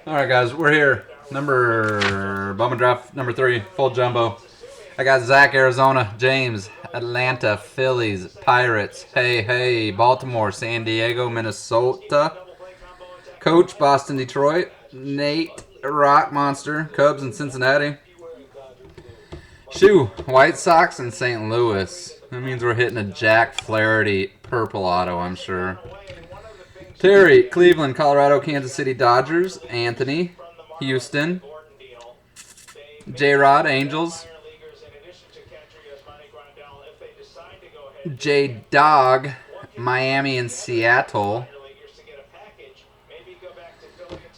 All right, guys, we're here. Bowman draft number 3, full jumbo. I got Zach, Arizona, James, Atlanta, Phillies, Pirates, hey, Baltimore, San Diego, Minnesota, Coach, Boston, Detroit, Nate, Rock Monster, Cubs, and Cincinnati. Shoe, White Sox, and St. Louis. That means we're hitting a Jack Flaherty purple auto, I'm sure. Terry, Cleveland, Colorado, Kansas City, Dodgers, Anthony, Houston, J-Rod, Angels, J-Dog, Miami and Seattle,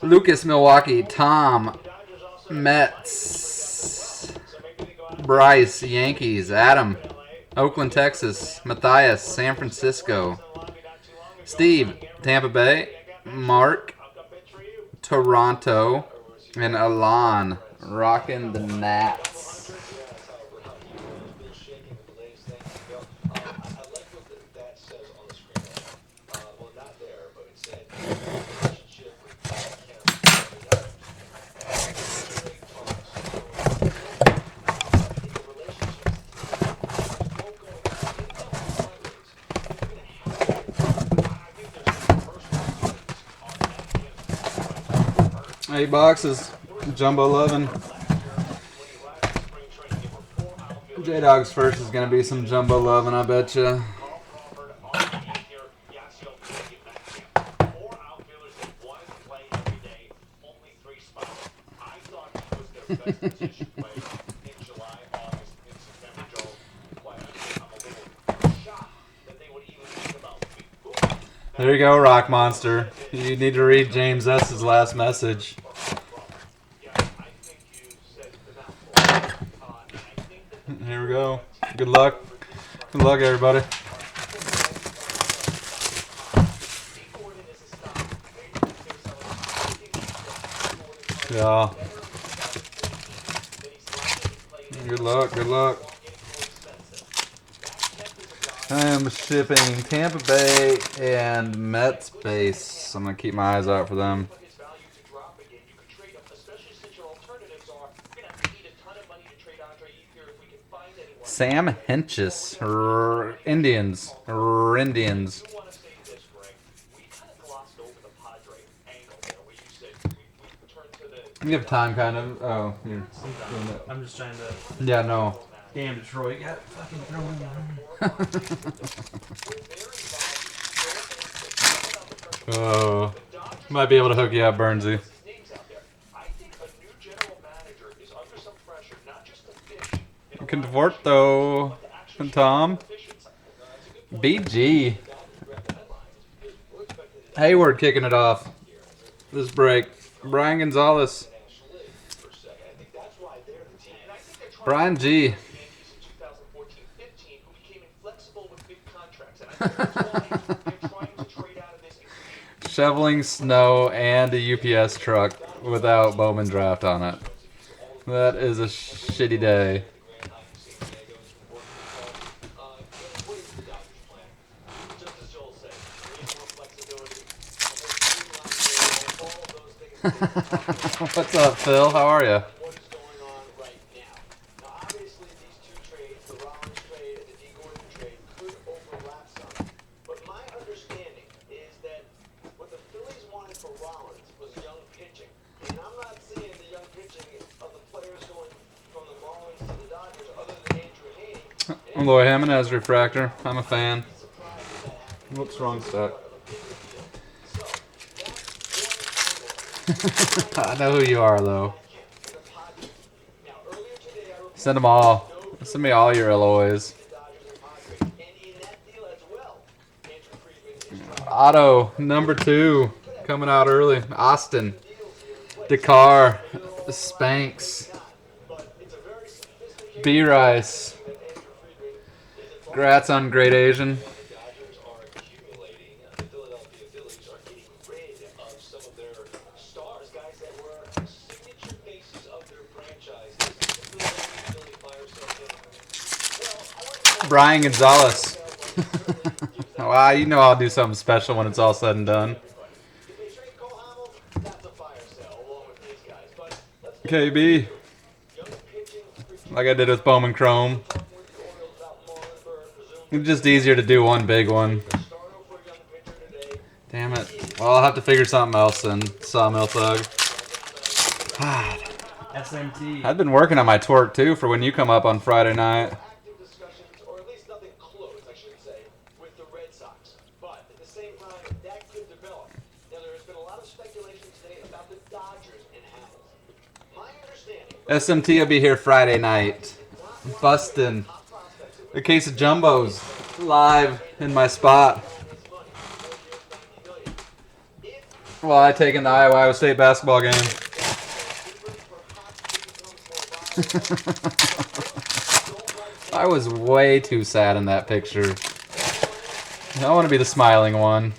Lucas, Milwaukee, Tom, Mets, Bryce, Yankees, Adam, Oakland, Texas, Matthias, San Francisco, Steve, Tampa Bay, Mark, Toronto, and Alon, rocking the Nats. Eight boxes, Jumbo 11. J-Dog's first is going to be some Jumbo 11, I bet you. There you go, Rock Monster. You need to read James S.'s last message. Here we go. Good luck. Good luck, everybody. Yeah. Good luck. Good luck. I am shipping Tampa Bay and Mets base. I'm going to keep my eyes out for them. Sam Henches, Indians. You have time, kind of. Oh, you're doing it. I'm just trying to. Yeah, no. Damn, Detroit got fucking thrown in. Oh, might be able to hook you up, Burnsy. Conforto and Tom. BG. Hayward kicking it off. This break. Brian Gonzalez. Brian G. Shoveling snow and a UPS truck without Bowman draft on it. That is a shitty day. What's up, Phil? How are you? Lloyd Hammond has refractor. I'm a fan. Whoops, wrong stack. I know who you are, though. Send them all. Send me all your Eloys. Otto, number 2, coming out early. Austin. Dakar. Spanks. B-Rice. Congrats on Great Asian. Brian Gonzalez. Wow, you know I'll do something special when it's all said and done. KB. Like I did with Bowman Chrome. It's just easier to do one big one. Damn it. Well, I'll have to figure something else then. Sawmill Thug. God. SMT. I've been working on my twerk too for when you come up on Friday night. SMT will be here Friday night. Bustin'. A case of Jumbos. Live in my spot. While I take in the Iowa State basketball game. I was way too sad in that picture. I want to be the smiling one.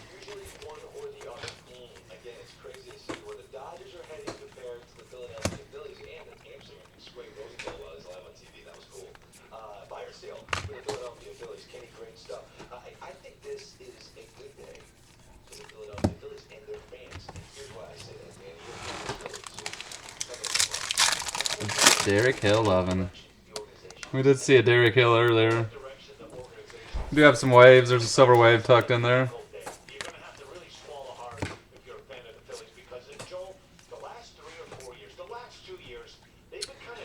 Derek Hill loving. We did see a Derek Hill earlier. We do have some waves. There's a silver wave tucked in there.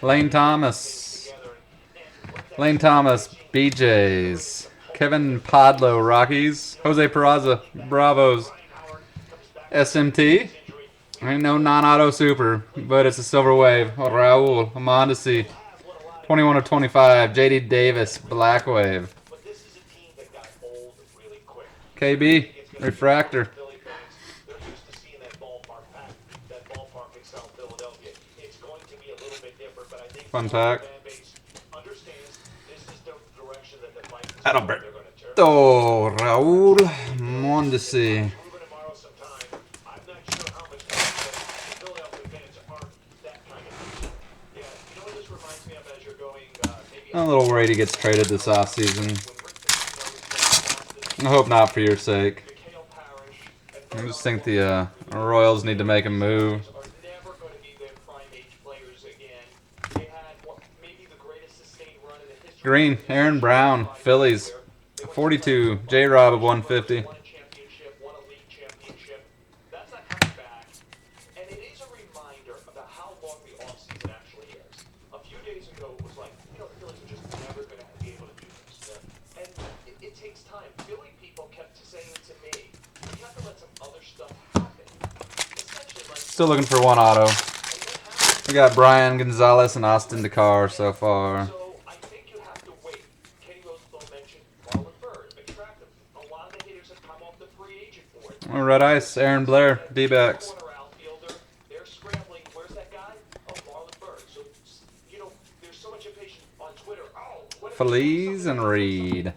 Lane Thomas. Lane Thomas, BJ's. Kevin Podlow, Rockies. Jose Peraza, Bravos. SMT. Ain't no non-auto super, but it's a silver wave. Raul, Amondesi. 21 of 25. JD Davis, black wave. KB, refractor. Fun pack. Adalberto, Raul, Mondesi. I'm a little worried he gets traded this offseason. I hope not for your sake. I just think the Royals need to make a move. Green, Aaron Brown, Phillies. 42, J-Rob of 150. Still looking for one auto. We got Brian Gonzalez and Austin Dakar so far. Red Ice, Aaron Blair, D-backs. Feliz and Reed.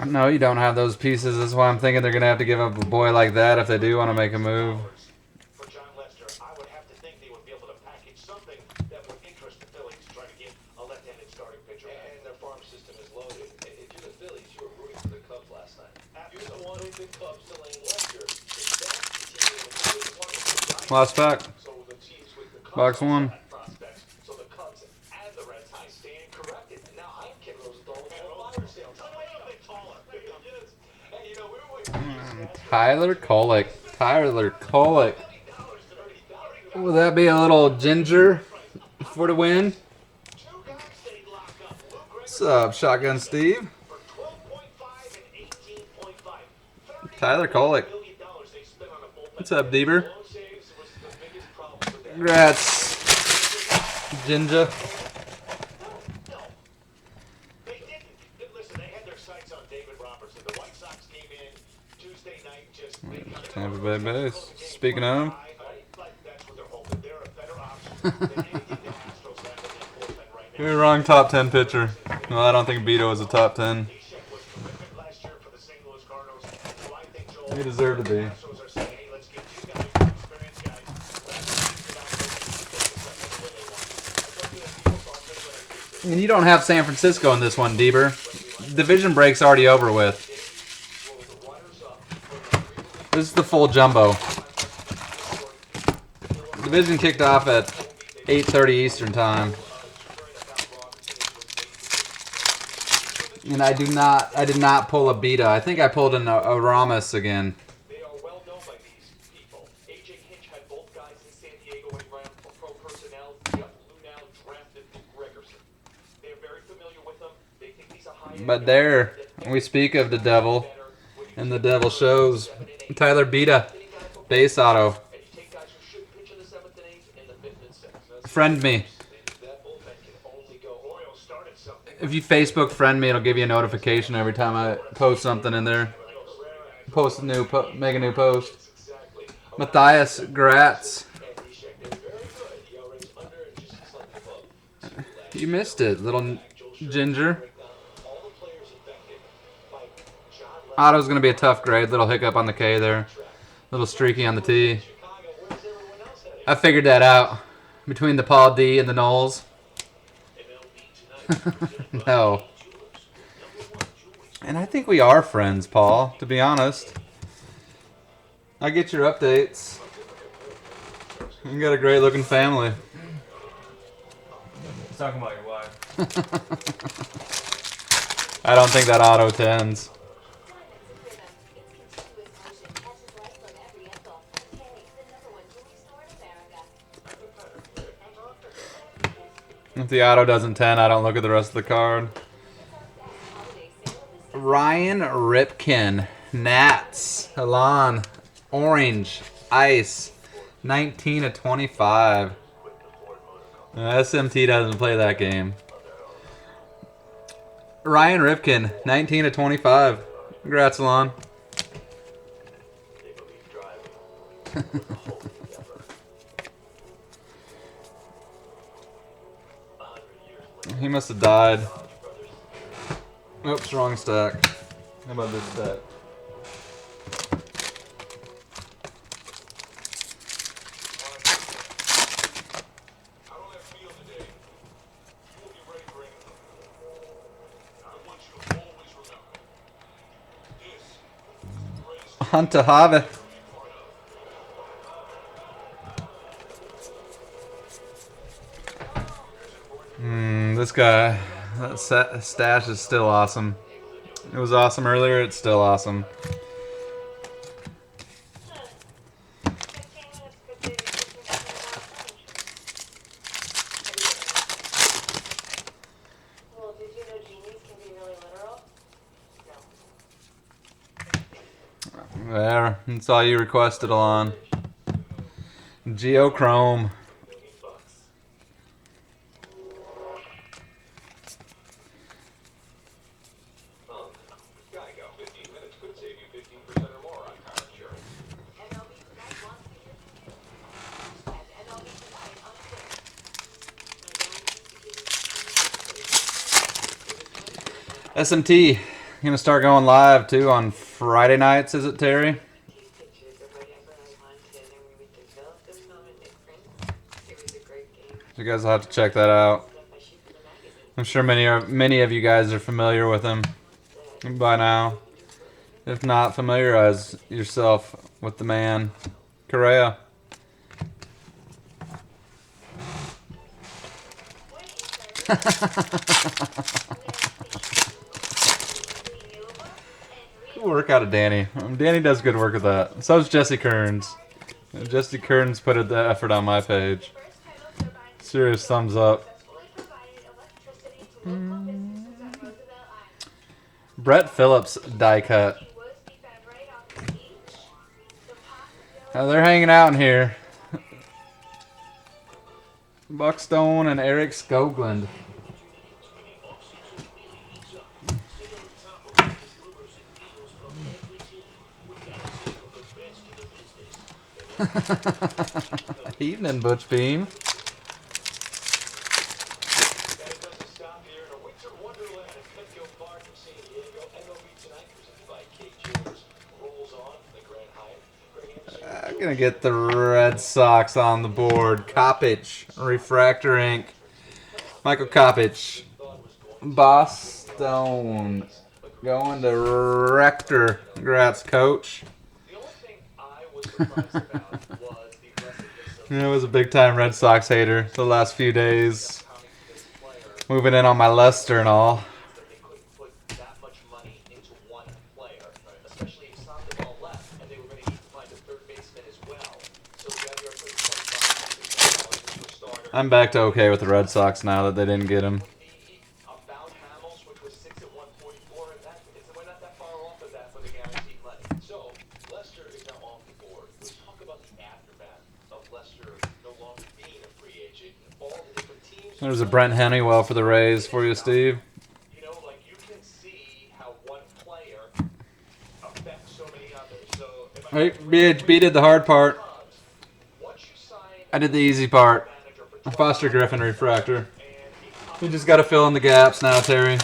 No, you don't have those pieces. That's why I'm thinking they're going to have to give up a boy like that if they do want to make a move. Last pack. Box one. Tyler Kolek. Tyler Kolek. Will that be a little ginger for the win? What's up, Shotgun Steve? Tyler Kolek. What's up, Deeber? Congrats, Ginger. Tampa Bay base. Speaking of, you're wrong. Top 10 pitcher. Well, I don't think Beto is a top 10. He deserved to be. And you don't have San Francisco in this one, Deeber. Division break's already over with. This is the full jumbo. Division kicked off at 8:30 Eastern time. And I did not pull a beta. I think I pulled an Aramis again. They are well known by these people. AJ Hinch had both guys in San Diego when he ran for pro personnel. Jeff Lunau drafted Luke Gregerson. They are very familiar with him. They think he's a high end. But there, we speak of the devil, and the devil shows. Tyler Beta, base auto. And you take guys who should pitch in the 7th and 8th and the 5th and 6th. Friend me. That bullpen can only go. Royal started something. If you Facebook friend me, it'll give you a notification every time I post something in there. Post a new, make a new post. Matthias Gratz. You missed it, little ginger. Otto's going to be a tough grade. Little hiccup on the K there. Little streaky on the T. I figured that out. Between the Paul D and the Knowles. No. And I think we are friends, Paul, to be honest. I get your updates. You got a great looking family. He's talking about your wife. I don't think that auto tends. If the auto doesn't 10, I don't look at the rest of the card. Ryan Ripken, Nats, Elan, Orange, Ice, 19 of 25. SMT doesn't play that game. Ryan Ripken, 19 of 25. Congrats, Elan. He must have died. Oops, wrong stack. How about this stack? On to Have. This guy, that stash is still awesome. It was awesome earlier, it's still awesome. Well, did you know genies can be really literal? No. There, that's all you requested, Alon. Geochrome. SMT, gonna start going live too on Friday nights, is it, Terry? You guys will have to check that out. I'm sure many of you guys are familiar with him by now. If not, familiarize yourself with the man, Correa. Good work out of Danny. Danny does good work with that. So does Jesse Kearns. Jesse Kearns put the effort on my page. Serious thumbs up. Brett Phillips die cut. Now they're hanging out in here. Buckstone and Eric Skoglund. Evening, Butch Beam. I'm gonna get the Red Sox on the board. Coppage, Refractor Ink. Michael Coppage. Boston. Going to Rector. Congrats, coach. most surprised about was the aggressiveness of I was a big time Red Sox hater the last few days. pounding this player. Moving in on my Lester and all. Means that they couldn't put that much money into one player, especially if Sandoval left, and they were going to need to find a third baseman as well. So the idea of putting $25 into a starter. I'm back to okay with the Red Sox now that they didn't get him. About Hamels, which was 6 at 144, and we're not that far off of that for the guaranteed money. So Lester is now off the board. Let's talk about the aftermath of Lester no longer being a free agent. All the different teams. There's a Brent Honeywell for the Rays for you, Steve. You know, like you can see how one player affects so many others. So if Hey, BHB did the hard part. once you sign I did the easy part. manager for A Foster Griffin refractor. and he You just got to fill in the gaps now, Terry.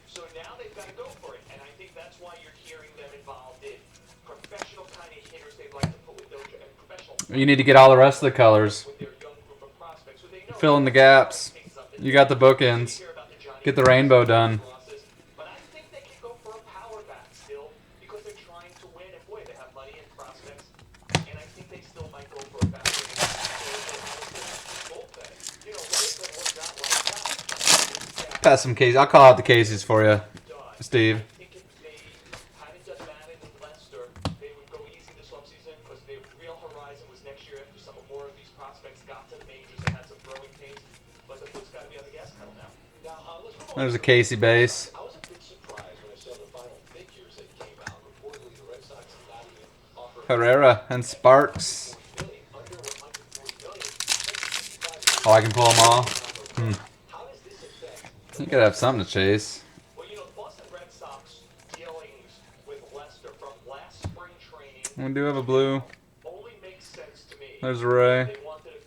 So now they've got to go for it, and I think that's why you're hearing them involved in professional kind of hitters they'd like to put with those professional You need to get all the rest of the colors. with their young group of prospects. So they know Fill in the gaps. You got the bookends. Get the rainbow done. But I think they can go for a power back still because they're trying to win, and boy, they have money and prospects, and I think they still might go for a power back. You know, what if it worked out like that? Pass some cases. I'll call out the cases for you, Steve. I think if they hadn't done that in Leicester, they would go easy this offseason because their real horizon was next year after some more of these prospects got to the majors and had some growing pains. But the foot's got to be on the gas pedal now. Let's move on. There's a Casey base. I was a bit surprised when I saw the final figures that came out. Reportedly, the Red Sox have not even offered Herrera and Sparks. under 140 million. Oh, I can pull them all. How does this affect? You gotta have something to chase. Well, you know, the Boston Red Sox dealings with Leicester from last spring training We do have a blue. only makes sense to me. There's Ray. They wanted to,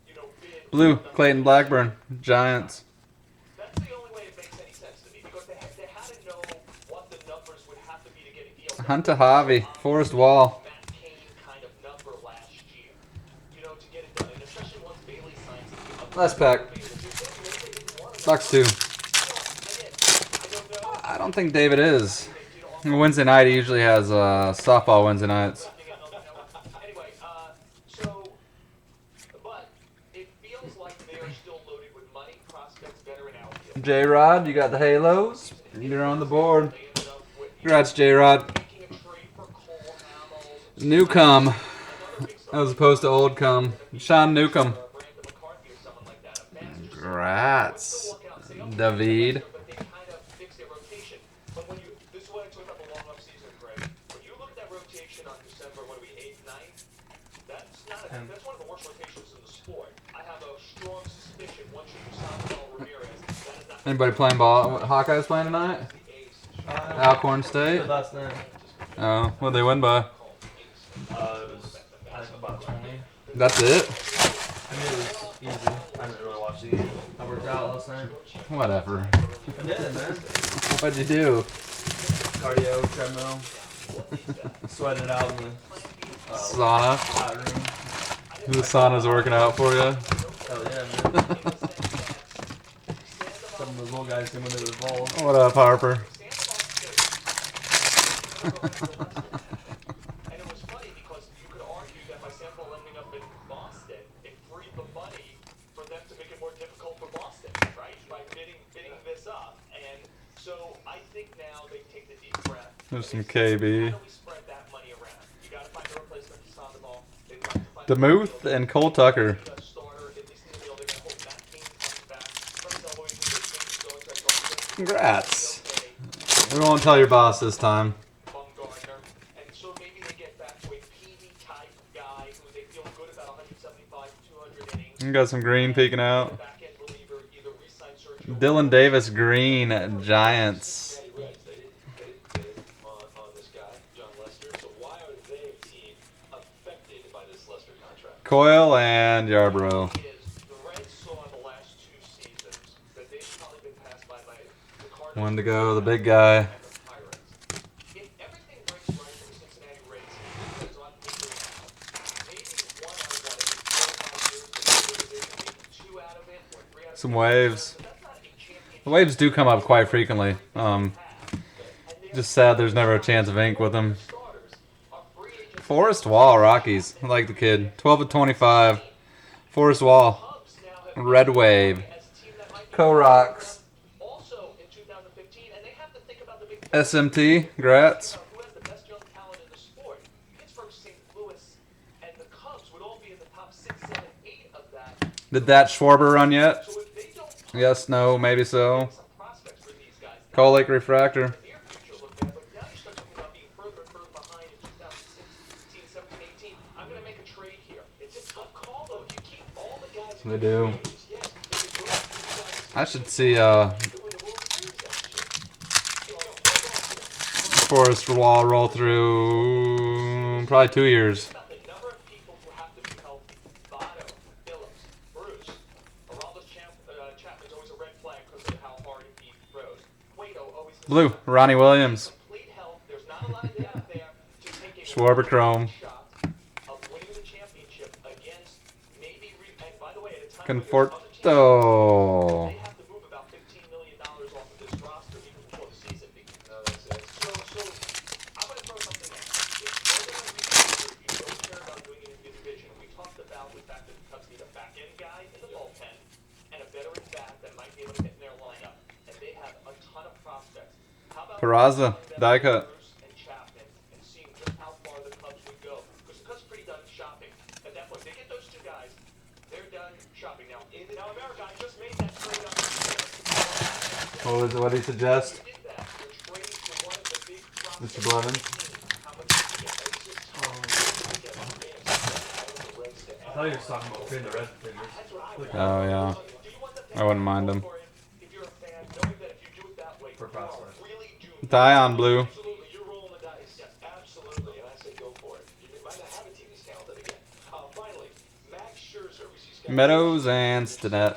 you know, bid Blue. Clayton Blackburn. Giants. That's the only way it makes any sense to me because they had to know what the numbers would have to be to get a deal. Hunter Javi. Forrest Wall. Matt Cain kind of number last year, you know, to get it done, and especially once Bailey signs it. Last pack. Box 2. I don't know. I don't think David is. Wednesday night he usually has softball Wednesday nights. Anyway, so, but it feels like they are still loaded with money, prospects, veteran outfield. J-Rod, you got the Halos. You're on the board. They ended up with Congrats, J-Rod. making a trade for Cole Hamels. Newcomb. Another big As opposed to old cum. Sean Newcomb. Brandon McCarthy or someone like that. A master Congrats, David. but they kind of fix their rotation. But when you, this is what I talk about the long off season, Greg. When you look at that rotation on December, what are we, 8th, 9th? That's one of the worst rotations in the sport. I have a strong suspicion once you Sandoval Ramirez, that is not Anybody playing ball? What, Hawkeyes playing tonight? the ace. Alcorn State. Last night, Oh, what'd they win by? it was I think about 20. That's it? I mean, it was easy. I didn't really watch the game. I worked out last night. Whatever. I did, man. What'd you do? Cardio, treadmill. Sweated it out in the Sauna. hot room. The sauna's working out for you. Hell yeah, man. Some of those little guys coming into the ball. What up, Harper? And it was funny because you could argue that by Sandoval ending up in Boston, it freed the money for them to make it more difficult for Boston, right? By bidding this up. And so I think now they take the deep breath. There's some How KB. do we spread that money around? You got to find a replacement for Sandoval. They'd like to find DeMuth and Cole Tucker. a starter, at least in the middle. They're going to hope Matt Cain comes back. From his elbow injury, so it's like, Congrats. okay. We won't tell your boss this time. Bumgarner, and so maybe they get back to a PV type guy who they feel good about 175 to 200 innings. You got some green peeking out. Back end reliever, either re-sign Sergio Dylan Davis, green, Giants. They didn't bid on this guy, John Lester. So why are they a team affected by this Lester contract? Coyle and Yarbrough. Is the Reds saw in the last 2 seasons that they've probably been passed by the Cardinals. One to go, the big guy. And the Pirates. If everything breaks right for the Cincinnati Reds, it's on victory now. Maybe one out of what, every 4 or 5 years, they win the division, maybe 2 out of it, or 3 out of it. Some waves. But that's not a championship The waves do come up quite frequently. Just sad there's never a chance of ink with them. Forest Wall, Rockies. I like the kid. 12 of 25. Forest Wall. Red Wave. Co-Rocks. Also in 2015, and they have to think about the big SMT. Grats. who has the best young talent in the sport. Pittsburgh, St. Louis, and the Cubs would all be in the top 6, 7, 8 of that. Did that Schwarber run yet? So if they don't Yes, no, maybe so. some prospects for these guys, Cold Lake Refractor. the near future look bad, but now you start talking about being further and further behind in 2016, 17, 18. I'm going to make a trade here. It's a tough call, though. You keep all the guys They do. yes, but you don't have I should see to win the World Series next year. Forest Wall roll through probably 2 years. About the number of people who have to be healthy. Votto, Phillips, Bruce. Aroldis Chapman's always a red flag because of how hard he throws. Cueto always Blue. Ronnie Williams. complete health. There's not a lot of data there to take a Schwarber Chrome. shot of winning the championship against maybe. And by the way, at a time Conforto. they have to move about $15 million off of this roster even before the season begins. So I'm going to throw something at you. If you're going to reconsider, you don't care about doing it in your division. We talked about the fact that the Cubs need a back-end guy in the bullpen and a veteran bat that might be able to hit in their lineup. And they have a ton of prospects. How about Peraza. Die cut. Bruce and Chapman and seeing just how far the Cubs would go? Because the Cubs are pretty done shopping at that point. They get those two guys, they're done shopping. Now, America, I just made that trade up. What did he suggest? Did that. You're trading for one of the big Mr. prospects. Blevins? How much did you get? It's just I thought you were talking about trading the red figures. Oh, yeah. do you want them to I wouldn't mind him. for it? If you're a fan, knowing that if you do it that way, For you are prospects. really doomed. Dion Blue. Absolutely, you're rolling the dice. Yes, absolutely, and I say go for it. You might not have a team as talented again. Finally, Max Scherzer. We see Scott Meadows and Stinnett.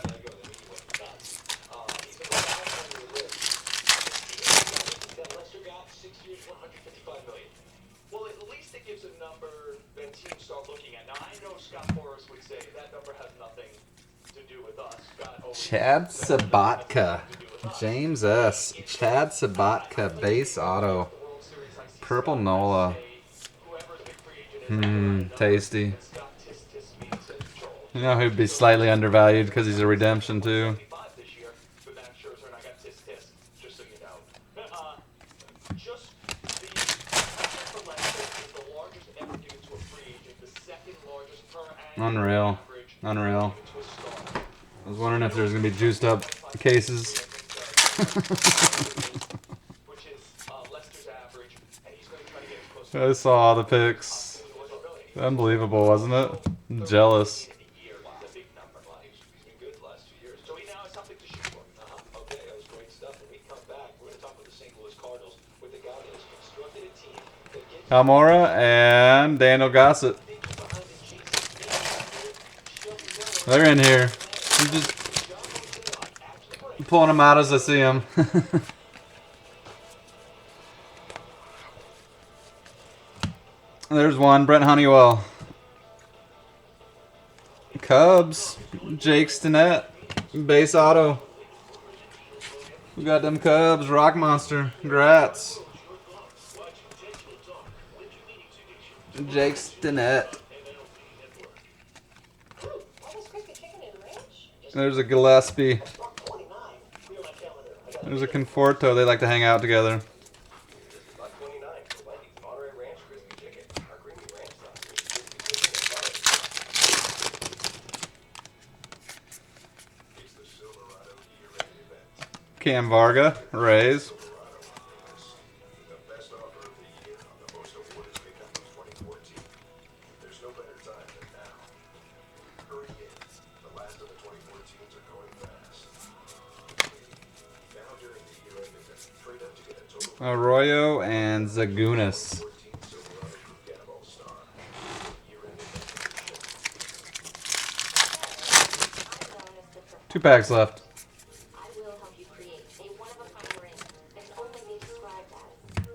Well, at least it gives a number that teams start looking at. Now, I know Scott Boras would say that number has nothing to do with us. Scott always Chad Sabatka. James S. Chad Sabatka. Base auto. World Series, I see Purple Scott Nola. say, whoever the big free agent is, Tasty. Scott tis means Joel. You know he'd be slightly undervalued because he's a redemption too. 75 this year with Max Scherzer, and I got tis, just so you know. Just the contract for Lester is the largest ever given to a free agent, the second largest per annum Unreal. average Unreal. given to a star. I was wondering if there's gonna be juiced up cases. Which is Lester's average, and he's going to try to get as close to I saw the pics. Unbelievable, wasn't it? Jealous. the year. It's a big number. He's been good the last 2 years. So he now has something to shoot for. Okay, that was great stuff. When we come back, we're going to talk with the St. Louis Cardinals with the guy that has constructed a team that gets Almora and Daniel Gossett. behind the Jesus. They're in here. I'm just pulling them out as I see them. There's one, Brent Honeywell. Cubs, Jake Stinnett, base auto. We got them Cubs, Rock Monster, congrats. Jake Stinnett. There's a Gillespie. There's a Conforto. They like to hang out together. Cam Varga, Rays. Arroyo and Zagunis. 2 packs left. I will help you create a one-of-a-kind ring that can only be described as.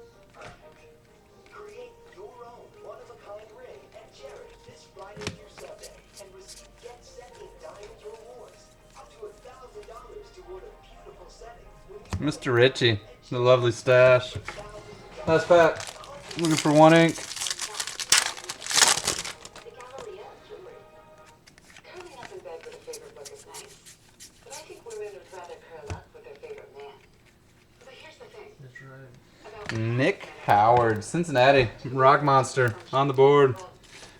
Create your own one-of-a-kind ring at Jared this Friday through Sunday and receive Get Set in Diamonds rewards up to $1,000 toward a beautiful setting. Mr. Richie, the lovely stash. Last pack. Looking for one ink. The Galleria jewelry. Curling up in bed with a favorite book is nice, but I think women would rather curl up with their favorite man. But here's the thing. That's right. About Nick Howard, Cincinnati. Rock Monster on the board.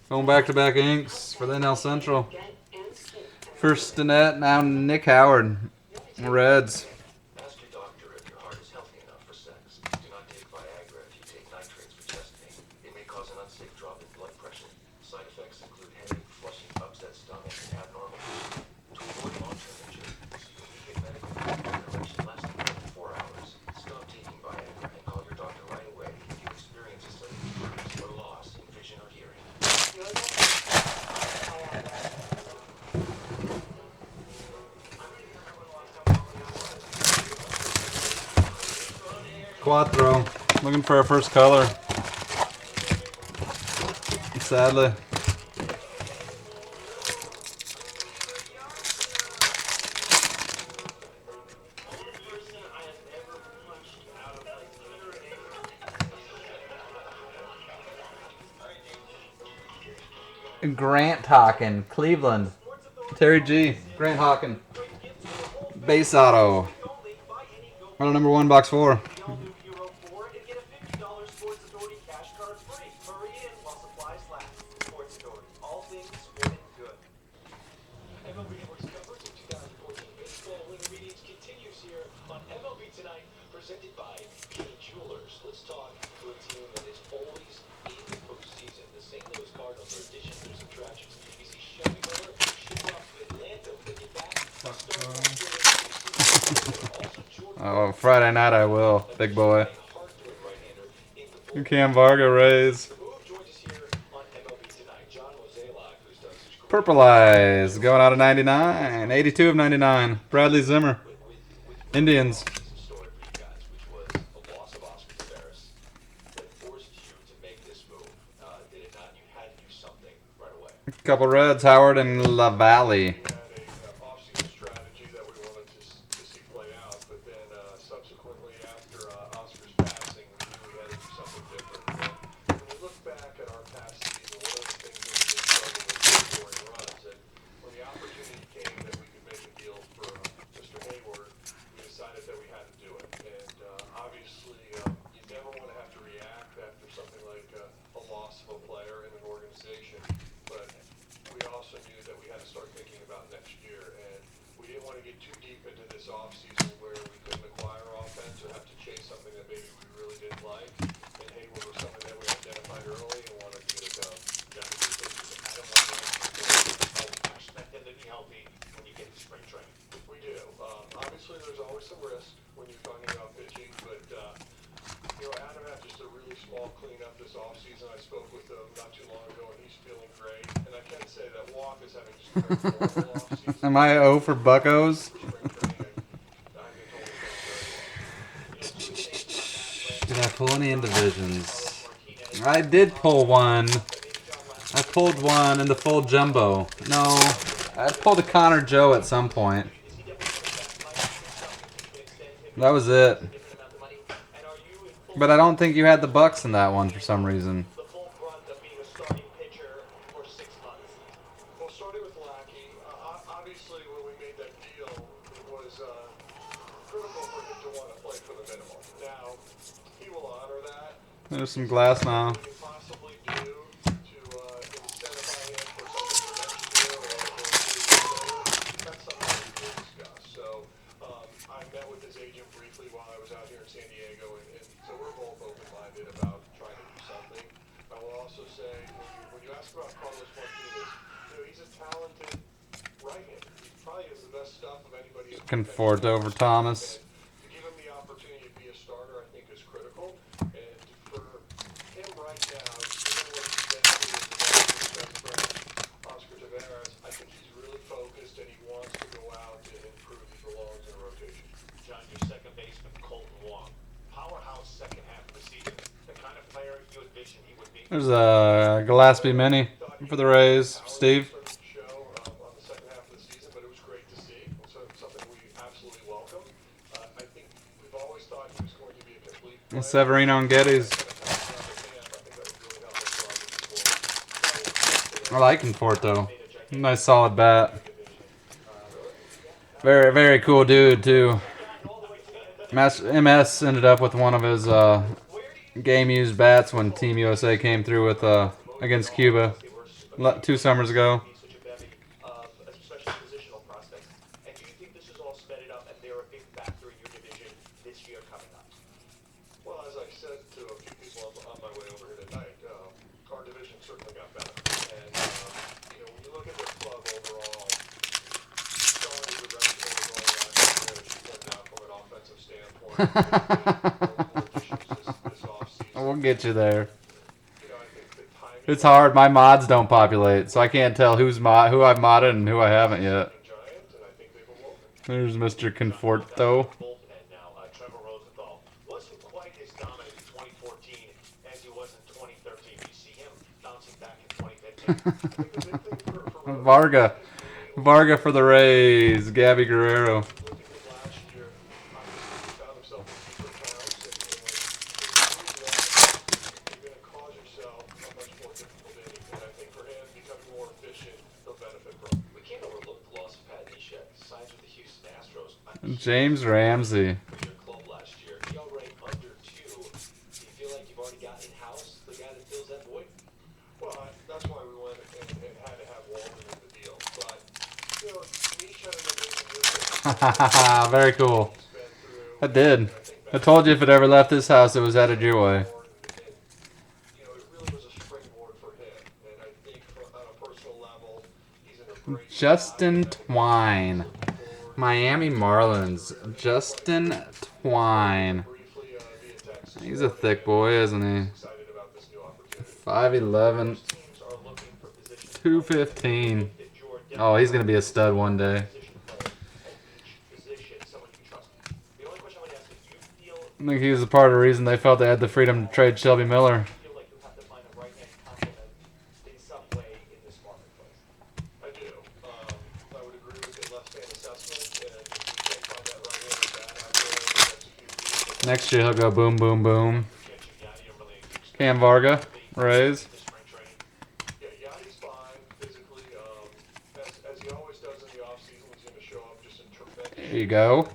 Going back-to-back inks for the NL Central. get and skin. First Stinnett, now Nick Howard. Reds. Ask your doctor if your heart is healthy enough for sex. Do not take Viagra if you take nitrates for chest pain. It may cause an unsafe drop in blood pressure. Side effects include headache, flushing, upset stomach, and abnormal breathing. To avoid long-term injury, seek immediate medical intervention lasting more than 4 hours. Stop taking Viagra and call your doctor right away if you experience a sudden decrease or loss in vision or hearing. Quattro. Looking for our first color. Sadly. Grant Hawken, Cleveland. Terry G. Grant Hawken. Base auto. Auto number 1, box 4. All new Hero 4 and get a $50 Sports Authority cash card free. Hurry in while supplies last. Sports Authority. All things sporting good. MLB Network's coverage of 2014 baseball intermediates continues here on MLB Tonight, presented by Key Jewelers. Let's talk to a team that is always in the postseason. The St. Louis Cardinals are additions to subtractions. You see Shelby Miller ship off to Atlanta, bring it back. Oh, Friday night I will, big boy. Cam Varga Rays. Purple Eyes going out of 99. 82 of 99. Bradley Zimmer. Indians. Couple Reds, Howard and LaValle. Off-season strategy that we wanted to see play out, but then subsequently after Oscar's passing, we knew we had to do something different. When we look back at our past season, one of the things that we've been struggling with is scoring runs, and when the opportunity came that we could make a deal for Mr. Hayward, we decided that we had to do it. And obviously, you never want to have to react after something like a loss of a player in an organization, but we also knew that we had to start thinking about next year, and we didn't want to get too deep into this offseason where we couldn't acquire offense or have to chase something that maybe we really didn't like. And Hayward was something that we identified early and wanted to get it done. I don't want to expect them to be healthy when you get to spring training. We do. Obviously, there's always some risk when you're talking about pitching, but Adam had just a really small cleanup this offseason. I spoke with him not too long ago, and he's feeling great. And I can say that Walk is having just a very normal offseason. Am I 0 for Buccos? Did I pull any in divisions? I did pull one. I pulled one in the full jumbo. No, I pulled a Connor Joe at some point. That was it. But I don't think you had the Bucks in that one for some reason. The full brunt of being a starting pitcher for 6 months. Well, starting with Lackey, obviously when we made that deal, it was critical for him to want to play for the minimum. Now, he will honor that. There's some glass now. What we can possibly do to incentivize him for something for next year or that's something we can discuss. So I met with his agent briefly while I was out here in San Diego, and so we're both open-minded about trying to do something. I will also say, when you ask about Carlos Martinez, he's a talented right-hander. He probably has the best stuff of anybody. Looking forward to over Thomas. To give him the opportunity to be a starter, I think, is critical. And for him right now, given what he's been through with his best friend, Oscar Taveras, I think he's really focused and he wants to go out and improve. He belongs in a rotation. John, your second baseman, Colton Wong. Powerhouse second half of the season. The kind of player you envision he would be. There's a Gillespie mini for the Rays. Steve. Show on the second half of the season, but it was great to see. So something we absolutely welcome. I think we've Severino and Geddes. I like Conforto. Nice solid bat. Very, very cool dude, too. MS ended up with one of his game-used bats when Team USA came through with against Cuba 2 summers ago. Especially positional prospects. And do you think this is all sped it up and they're a big factor in your division this year coming up? Well, as I said to a few people on my way over here tonight, our division certainly got better. And, when you look at the club overall, Sean is a relatively going out, as you pointed out, from an offensive standpoint. This offseason. We'll get you there. I think the timing It's hard. My mods don't populate, so I can't tell who I've modded and who I haven't yet. giant, and I think they've awoken. There's Mr. Conforto. Bullpen now. Trevor Rosenthal wasn't quite as dominant in 2014 as he was in 2013. You see him bouncing back in 2015. I think the big thing for Varga for the Rays. Gabby Guerrero. looked at him last year, obviously he found himself in deeper towns, and you're going to cause yourself a much more difficult inning. And I think for him, becoming more efficient, he'll benefit from. We can't overlook the loss of Pat Neshek. Signs with the Houston Astros. James Ramsey. For your club last year, ERA under 2. Do you feel like you've already got in-house the guy that fills that void? Well, that's why we went and had to have Walden in the deal. But, Niche had an amazing year. Very cool. He's been through. I did. I told you if it ever left this house, it was headed your way. It really was a springboard for him. And I think on a personal level, he's in a great Justin Twine. Miami Marlins. Justin Twine. briefly via text. He's a thick boy, isn't he? Excited about this new opportunity. 5'11", Teams are looking for position 215. that you're Oh, he's going to be a stud one day. position player at each position, someone you trust. The only question I would ask is, do you feel I think he was a part of the reason they felt they had the freedom to trade Shelby Miller. like you have to find a right-hand complement in some way in this marketplace? I do. I would agree with the left-hand assessment. And if we can't find that right-handed bat out there to execute Next year he'll go boom, boom, boom. can't you Yadi really expect Cam Varga, Rays. The spring training. Yeah, Yadi's fine physically. As he always does in the offseason, he's going to show up just in tremendous There you go. shape.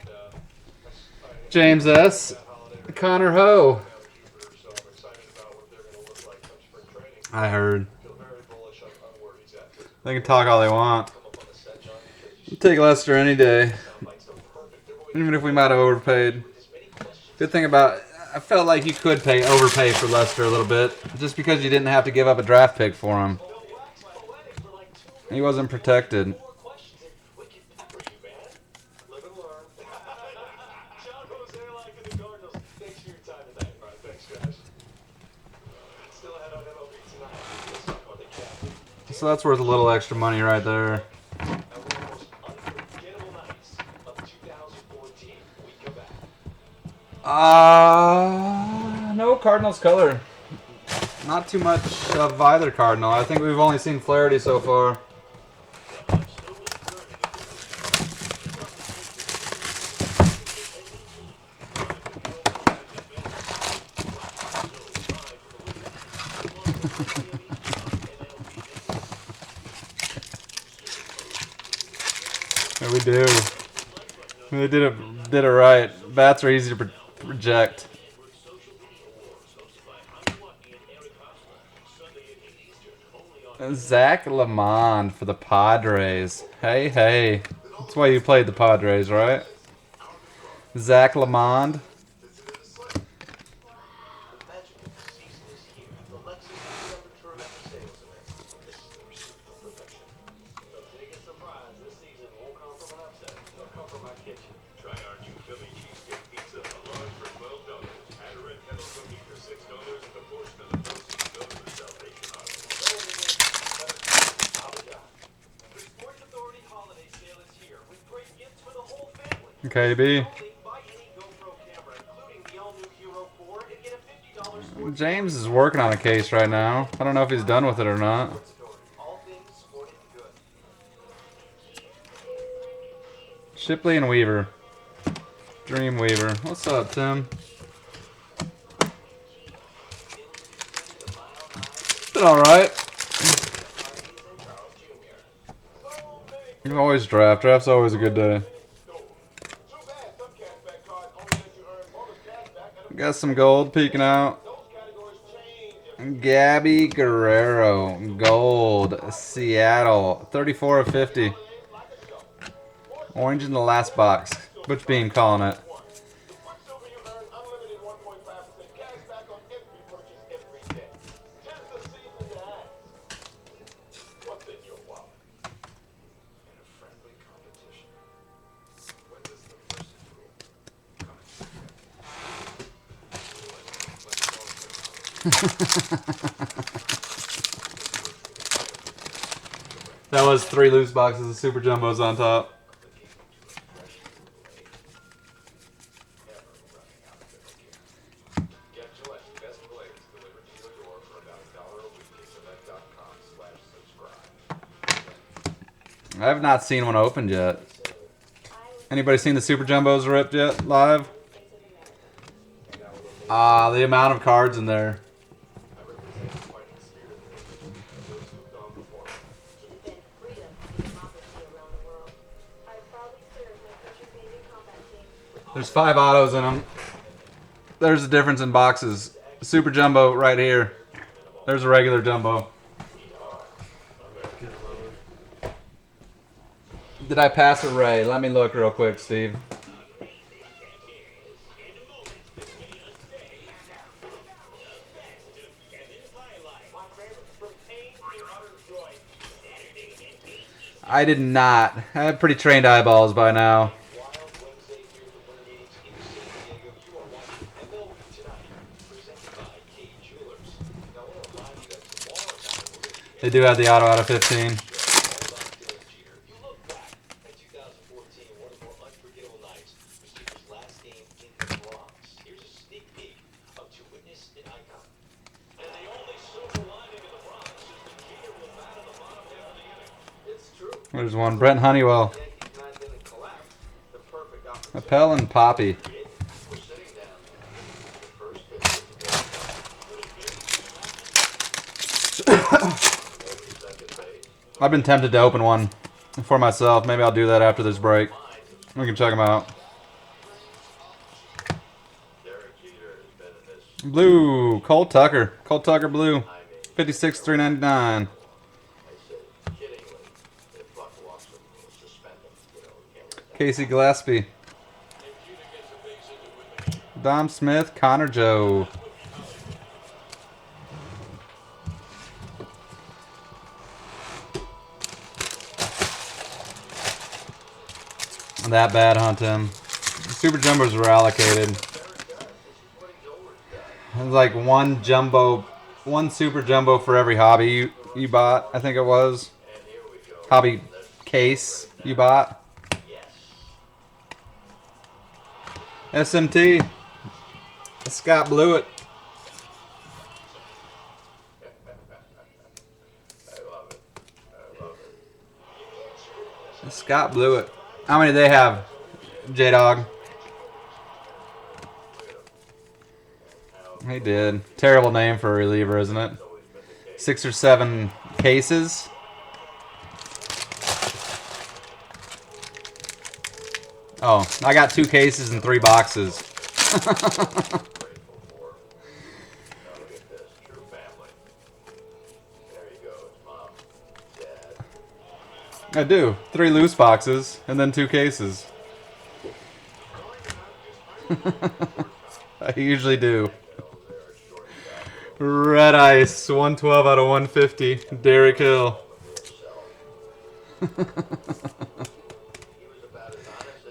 James S. That holiday Connor Ho. down Jupiter, so I'm excited about what they're going to look like come spring training. I heard. Feel very bullish on where he's at. They can talk all they want. Come up on the set, John, because you Take Lester any day. sound like so perfect. Even if we might have overpaid. Good thing about I felt like you could overpay for Lester a little bit, just because you didn't have to give up a draft pick for him. He wasn't protected. More questions, and we can pepper you, man. Live and learn. John Jose, like in the Cardinals. Thanks for your time tonight. All right, thanks, guys. Still ahead on MLB tonight. Let's talk about the cap. So that's worth a little extra money right there. And one of the most unforgettable nights of 2014. We come back. No Cardinals color. Not too much of either Cardinal. I think we've only seen Flaherty so far. Yeah, we do. They did it right. Bats are easy to reject. Zach Lamond for the Padres. Hey, hey. That's why you played the Padres, right? Zach Lamond. The magic of the season is here. The Lexus Temperature Max sales event. This is the pursuit of perfection. The biggest surprise this season won't come from an upset. It'll come from my kitchen. Try our new Philly cheesesteak pizza, a large for $12. Add a red kettle cookie for $6, and a portion of the proceeds go to the Salvation Army. The Sports Authority holiday sale is here with great gifts for the whole family. KB. Buy any GoPro camera, including the all-new Hero 4, and get a $50 sports James is working on a case right now. I don't know if he's done with it or not. Authority. All things sporting good. Shipley and Weaver. Dream Weaver. What's up, Tim? Did all right. You always draft. Draft's always a good day. Got some gold peeking out. Gabby Guerrero, gold, Seattle, 34 of 50. Orange in the last box. Butch Beam calling it. That was 3 loose boxes of Super Jumbos on top. I have not seen one opened yet. Anybody seen the Super Jumbos ripped yet live? The amount of cards in there. There's 5 autos in them. There's a difference in boxes. Super Jumbo right here. There's a regular Jumbo. Did I pass a Ray? Let me look real quick, Steve. I did not. I have pretty trained eyeballs by now. They do have the auto out of 15. There's one. Brent Honeywell. Appel and Poppy. I've been tempted to open one for myself. Maybe I'll do that after this break. We can check them out. Blue. Cole Tucker. Cole Tucker blue. 56,399. Casey Gillespie. Dom Smith. Connor Joe. That bad, hunt him. Super Jumbos were allocated. It was like one Super Jumbo for every hobby you bought, I think it was. Hobby case you bought. SMT. Scott Blewett. Scott Blewett. How many do they have, J-Dog? He did. Terrible name for a reliever, isn't it? 6 or 7 cases. Oh, I got 2 cases and 3 boxes. I do. 3 loose boxes and then 2 cases. I usually do. Red Ice, 112 out of 150. Derek Hill.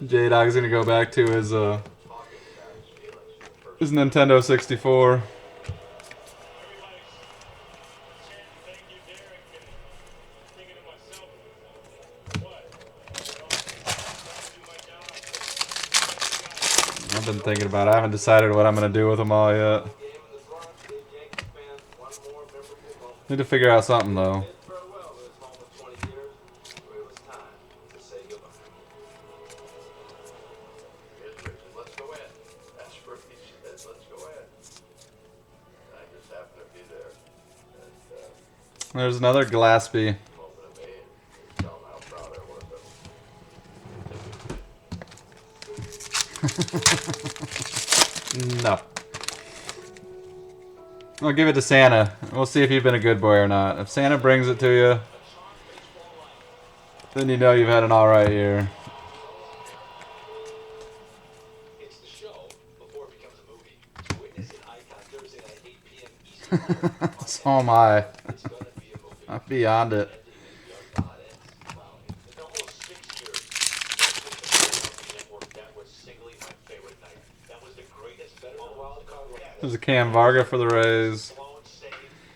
J-Dog's gonna go back to his Nintendo 64. I've been thinking about it. I haven't decided what I'm going to do with them all yet. Need to figure out something, though. There's another Glaspie. Tell them how proud I was of them. No. I'll give it to Santa. We'll see if you've been a good boy or not. If Santa brings it to you, then you know you've had an alright year. It's the show before it becomes a movie. Witness it Icon Thursday night 8 p.m. Eastern. So am I. It's gonna be a movie. I'm beyond it. In almost 6 years, network, that was singly my favorite night. That was the greatest better than wild card. There's a Cam Varga for the Rays. Blown save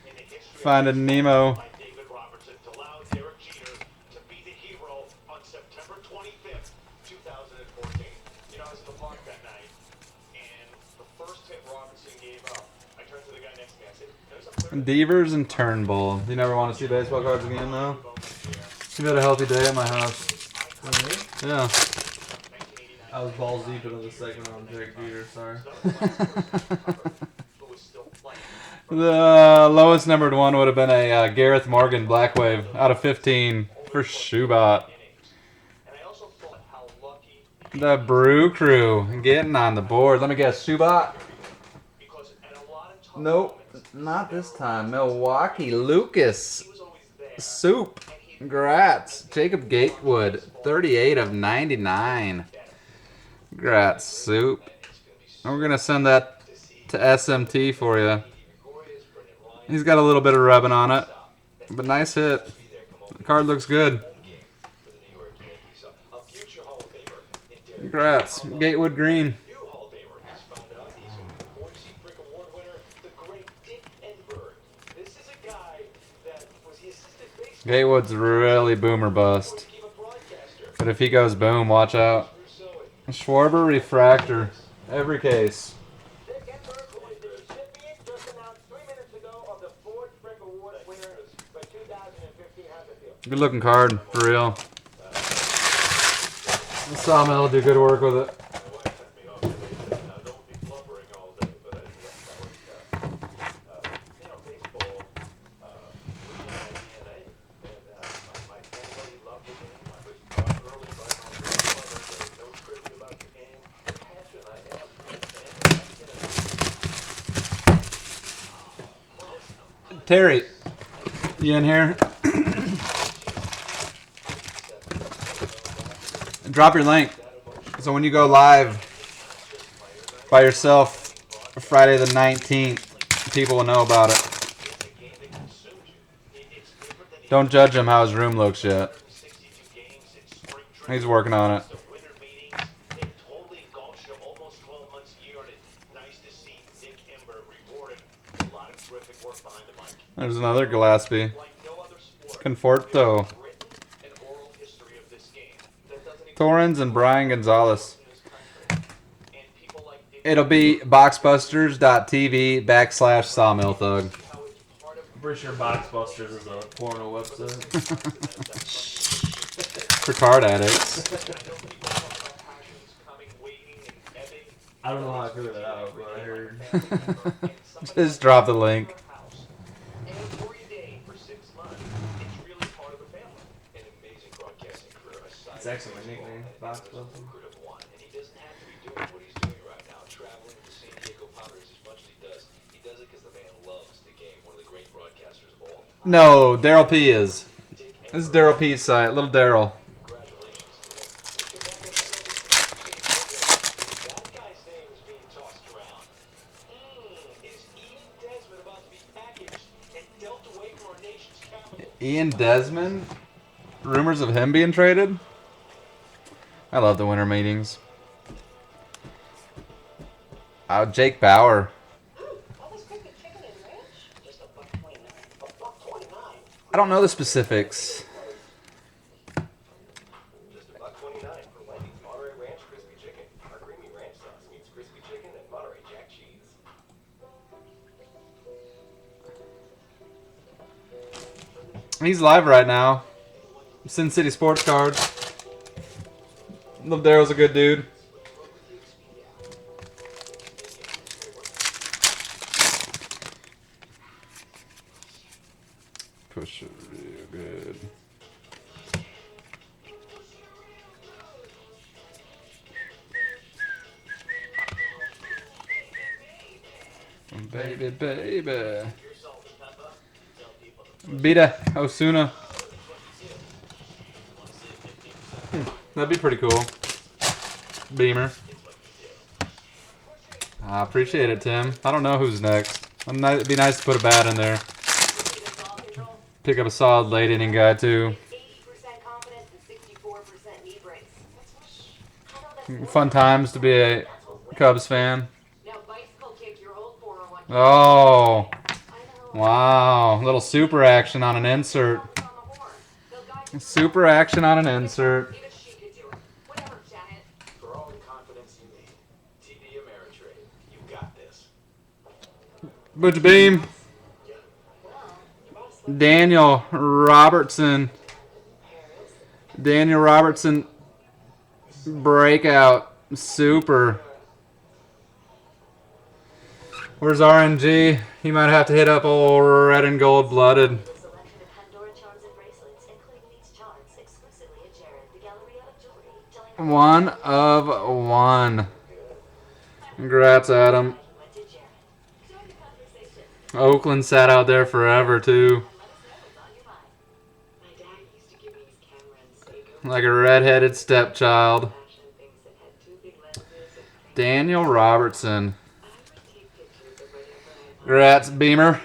in the history Finding Nemo. by David Robertson to allow Derek Jeter to be the hero on September 25th, 2014. You know, I was in the park that night, and the first hit Robertson gave up, I turned to the guy next to me. I said, "There's a clear Devers and Turnbull. You never want to see baseball cards again, though? You had a healthy day at my house. Yeah. I was balls deep into the second on Derek Jeter, sorry. who was still playing." The lowest numbered one would have been a Gareth Morgan Black Wave out of 15 for Shubat. And I also thought how lucky, The Brew Crew getting on the board. Let me guess, Shubat? because at a lot of tough Nope, moments, not this time. Milwaukee Lucas. he was always there. Soup. Congrats. Jacob Gatewood, 38 of 99. Congrats, Soup. And we're going to send that to SMT for you. He's got a little bit of rubbing on it, but nice hit. The card looks good. A future Hall of Famer in Derek Congrats. Gatewood Green. New Hall of Famer has found out he's a 4C Brick Award winner, the great Dick Enberg. This is a guy that was the assistant base Gatewood's really boomer bust. keep a broadcaster. But if he goes boom, watch out. Russo and Schwarber Refractor. Every case. Dick Enberg, who is the recipient just announced 3 minutes ago of the Ford Brick Award winner for 2015. How's it feel? Good looking card, for real. The Sawmill will do good work with it. My wife sent me off today. Don't be blubbering all day, but that was, you know, baseball. Was in my DNA, and my family loved the game. I was taught early by my grandmother that no trivia about the game. The passion I have for the game. Terry, you in here? Drop your link. So when you go live by yourself Friday the 19th, people will know about it. Don't judge him how his room looks yet. 62 games in spring He's working on it. the winter meetings. They totally engulfed him almost 12 months a year, and it's nice to see Dick Enberg rewarded. A lot of terrific work behind the mic. There's another Gillespie. Like no other sport, Conforto. written and oral history of this game that doesn't exist Torrens and Brian Gonzalez. in this country. And people like Dick It'll be boxbusters.tv/Sawmill Thug. how it's part of I'm pretty sure Boxbusters is a porno website. For card addicts. I know people talk about passions coming, waning, and ebbing. I don't know how I figured that out, but I heard. Just drop the link. House. Every day for 6 months, it's really part of the family. An amazing broadcasting career. Aside It's actually my nickname, Boxbusters. lucrative one, and he doesn't have to be doing what he's doing right now, traveling with the San Diego Padres as much as he does. He does it because the man loves the game. One of the great broadcasters of all time. No, Daryl P is. This is Daryl P's site. Little Daryl. That guy's name is being tossed around. Is Ian Desmond about to be packaged and dealt away from our nation's capital? Ian Desmond? Rumors of him being traded? I love the winter meetings. Jake Bauer. All this crispy chicken and ranch? Just $1.29. $1.29? I don't know the specifics. Just $1.29 for Wendy's Monterey Ranch Crispy Chicken. Our creamy ranch sauce meets crispy chicken and Monterey Jack cheese. He's live right now. Sin City Sports Cards. Little Daryl's a good dude. Push Baby, baby. Beta Osuna. That'd be pretty cool. Beamer. I appreciate it, Tim. I don't know who's next. It'd be nice to put a bat in there. Pick up a solid late inning guy, too. Fun times to be a Cubs fan. Oh. Wow. Little super action on an insert. Super action on an insert. For all the confidence you need, TD Ameritrade, you got this. Butch Beam. Daniel Robertson. Daniel Robertson. Breakout. Super. Where's RNG? He might have to hit up old red and gold blooded. One of one. Congrats, Adam. Oakland sat out there forever, too. Like a redheaded stepchild. Daniel Robertson. Congrats, Beamer.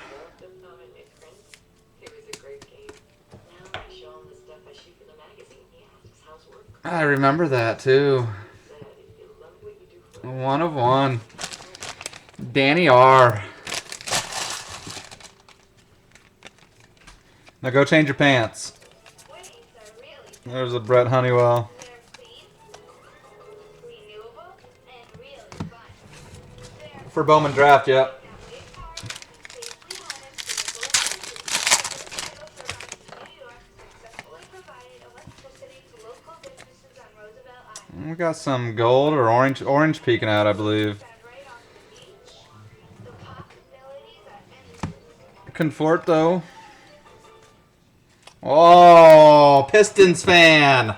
I remember that, too. One of one. Danny R. Now go change your pants. There's a Brett Honeywell. For Bowman draft, yep. We got some gold or orange peeking out, I believe. Conforto. Oh, Pistons fan.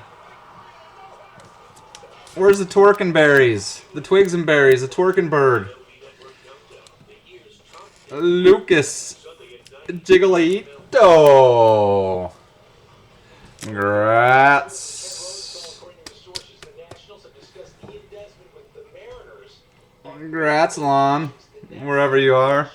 Where's the twerking berries? The twigs and berries, the twerking bird. Lucas Gigalito. Congrats. Congrats, Lon. Wherever you are.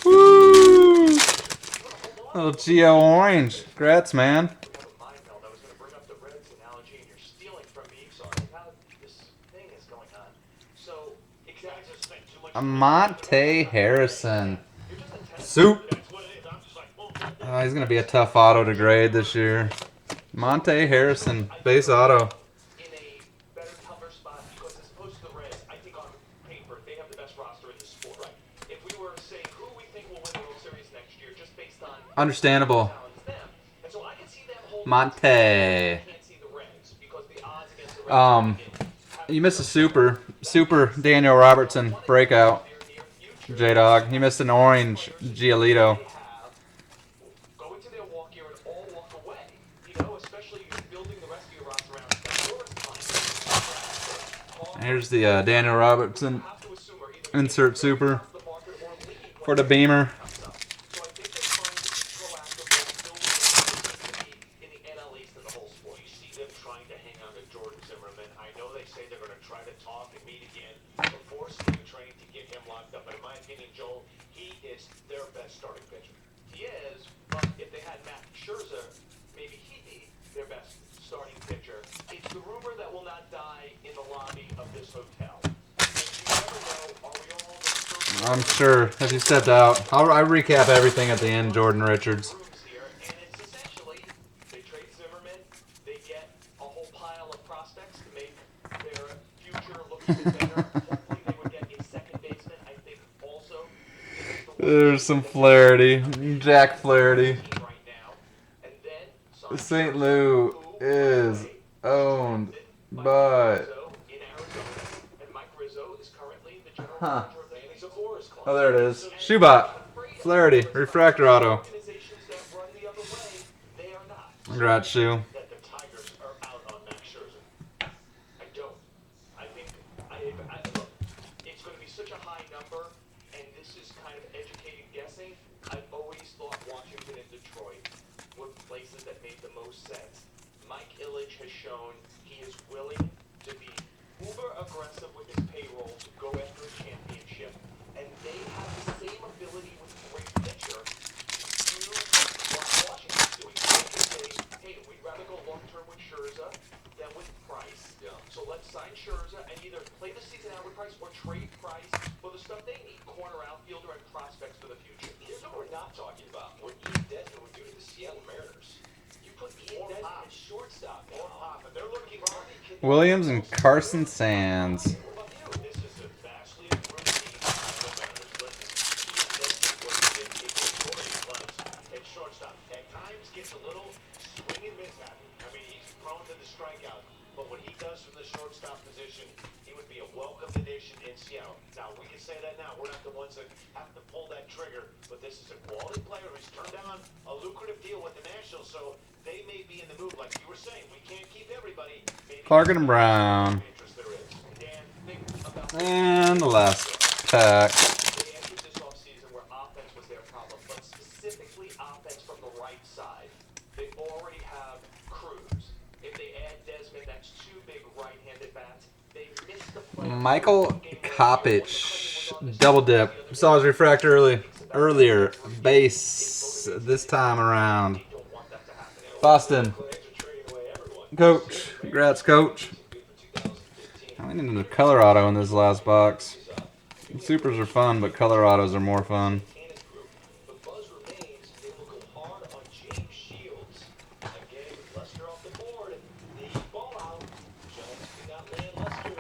Woo! Little Geo Orange. Congrats, man. Monte Harrison. Soup. Oh, he's going to be a tough auto to grade this year. Monte Harrison. Base auto. Understandable. Monte. You missed a super. Super Daniel Robertson breakout. J-Dog. You missed an orange Giolito. Here's the Daniel Robertson insert super for the Beamer. I'm sure if you stepped out, I'll recap everything at the end. Jordan Richards. There's some Flaherty, Jack Flaherty. St. Lou is owned by. Rizzo in Arizona, and Mike Rizzo is currently the general Huh. manager of the Manny Zabora's club. Oh, there it is. Shoebot. Flaherty. Refractor auto. Organizations that run the other way, they are not. Congrats, Shoe. That the Tigers are out on Max Scherzer. I don't. I think look, it's going to be such a high number, and this is kind of educated guessing. I've always thought Washington and Detroit were places that made the most sense. Mike Ilitch has shown he is willing to be uber aggressive with his payroll to go after a championship, and they have the same ability with a great pitcher to do what Washington's doing. They can say, hey, we'd rather go long-term with Scherzer than with Price. Yeah. So let's sign Scherzer and either play the season out with Price or trade Price for the stuff they need, corner outfielder and prospects for the future. Here's what we're not talking about. What Ian Desmond would do to the Seattle Mariners. You put Ian Desmond at shortstop now. But they're looking for Williams and Carson Sands. What about you? This is a vastly improved team. The Mariners listen. Ian Desmond was in Victoria clubs at shortstop. At times gets a little swing and miss at him. I mean, he's prone to the strikeout. But what he does from the shortstop position, he would be a welcome addition in Seattle. Now, we can say that now. We're not the ones that have to pull that trigger. But this is a quality player who's turned down a lucrative deal with the Nationals. So they may be in the move, like you were saying. We can't keep everybody. Maybe Clark and Brown. interest there is. Dan, think about And the last pack. they entered this offseason where offense was their problem, but specifically offense from the right side. They already have Cruz. If they add Desmond, that's two big right-handed bats. They missed the play. Michael Kopich. Double dip. Saw his refractor earlier. Base this time around. Don't want that to happen. Boston. Claims are trading away everyone. Coach. Congrats, Coach. Good for 2015. I need a color auto in this last box. Supers are fun, but color autos are more fun. Cannon group. But buzz remains. They will go hard on James Shields. Again, with Lester off the board. The ball out. Giants did not land Lester.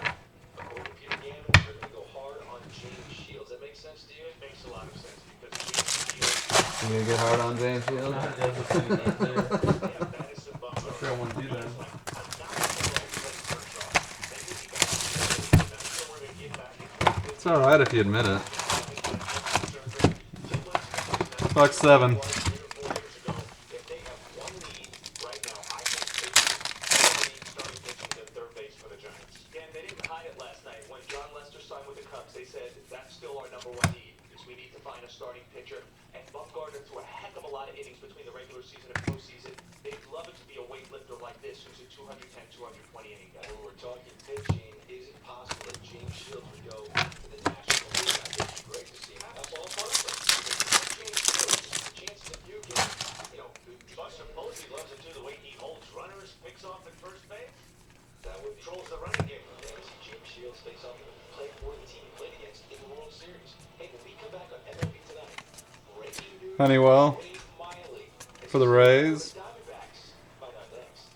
According to Peter Gammon, they're going to go hard on James Shields. That makes sense to you? It makes a lot of sense because James Shields, You gonna get hard on James Field? Nah, that's the thing right there. that is some bummer. I'm sure I want to do that. It's alright if you admit it. Buck 7. If they have one lead right now, I think they starting pitching to third base for the Giants. And they didn't hide it last night. When John Lester signed with the Cubs, they said that's still our number one need because we need to find a starting pitcher. And Buck Gardner threw a heck of a lot of innings between the regular season and postseason. They'd love it to be a weightlifter like this who's a 210, 220 inning guy. When we're talking pitching, is it possible that James Shields would go to the National League? I think it'd be great to see him. That's all part of it. James Shields, chances that you can, Buster Posey loves it too, the way he holds runners, picks off at first base. That would Controls the running game. Yeah, see James Shields face off and play for the team he played against in the World Series. Hey, when we come back on MLB Tonight, breaking news. Honeywell Wade Miley for the Rays. Diamondbacks. Find out next.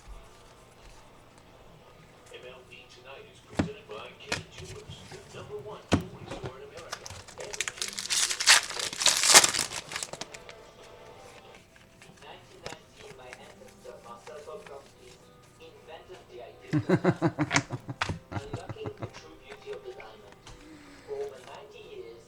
MLB Tonight is presented by Kay Jewelers, the number one jewelry store in America. Every piece In 1919, my ancestor Marcel Bobrovsky invented the idea of unlocking the true beauty of the diamond. For over 90 years,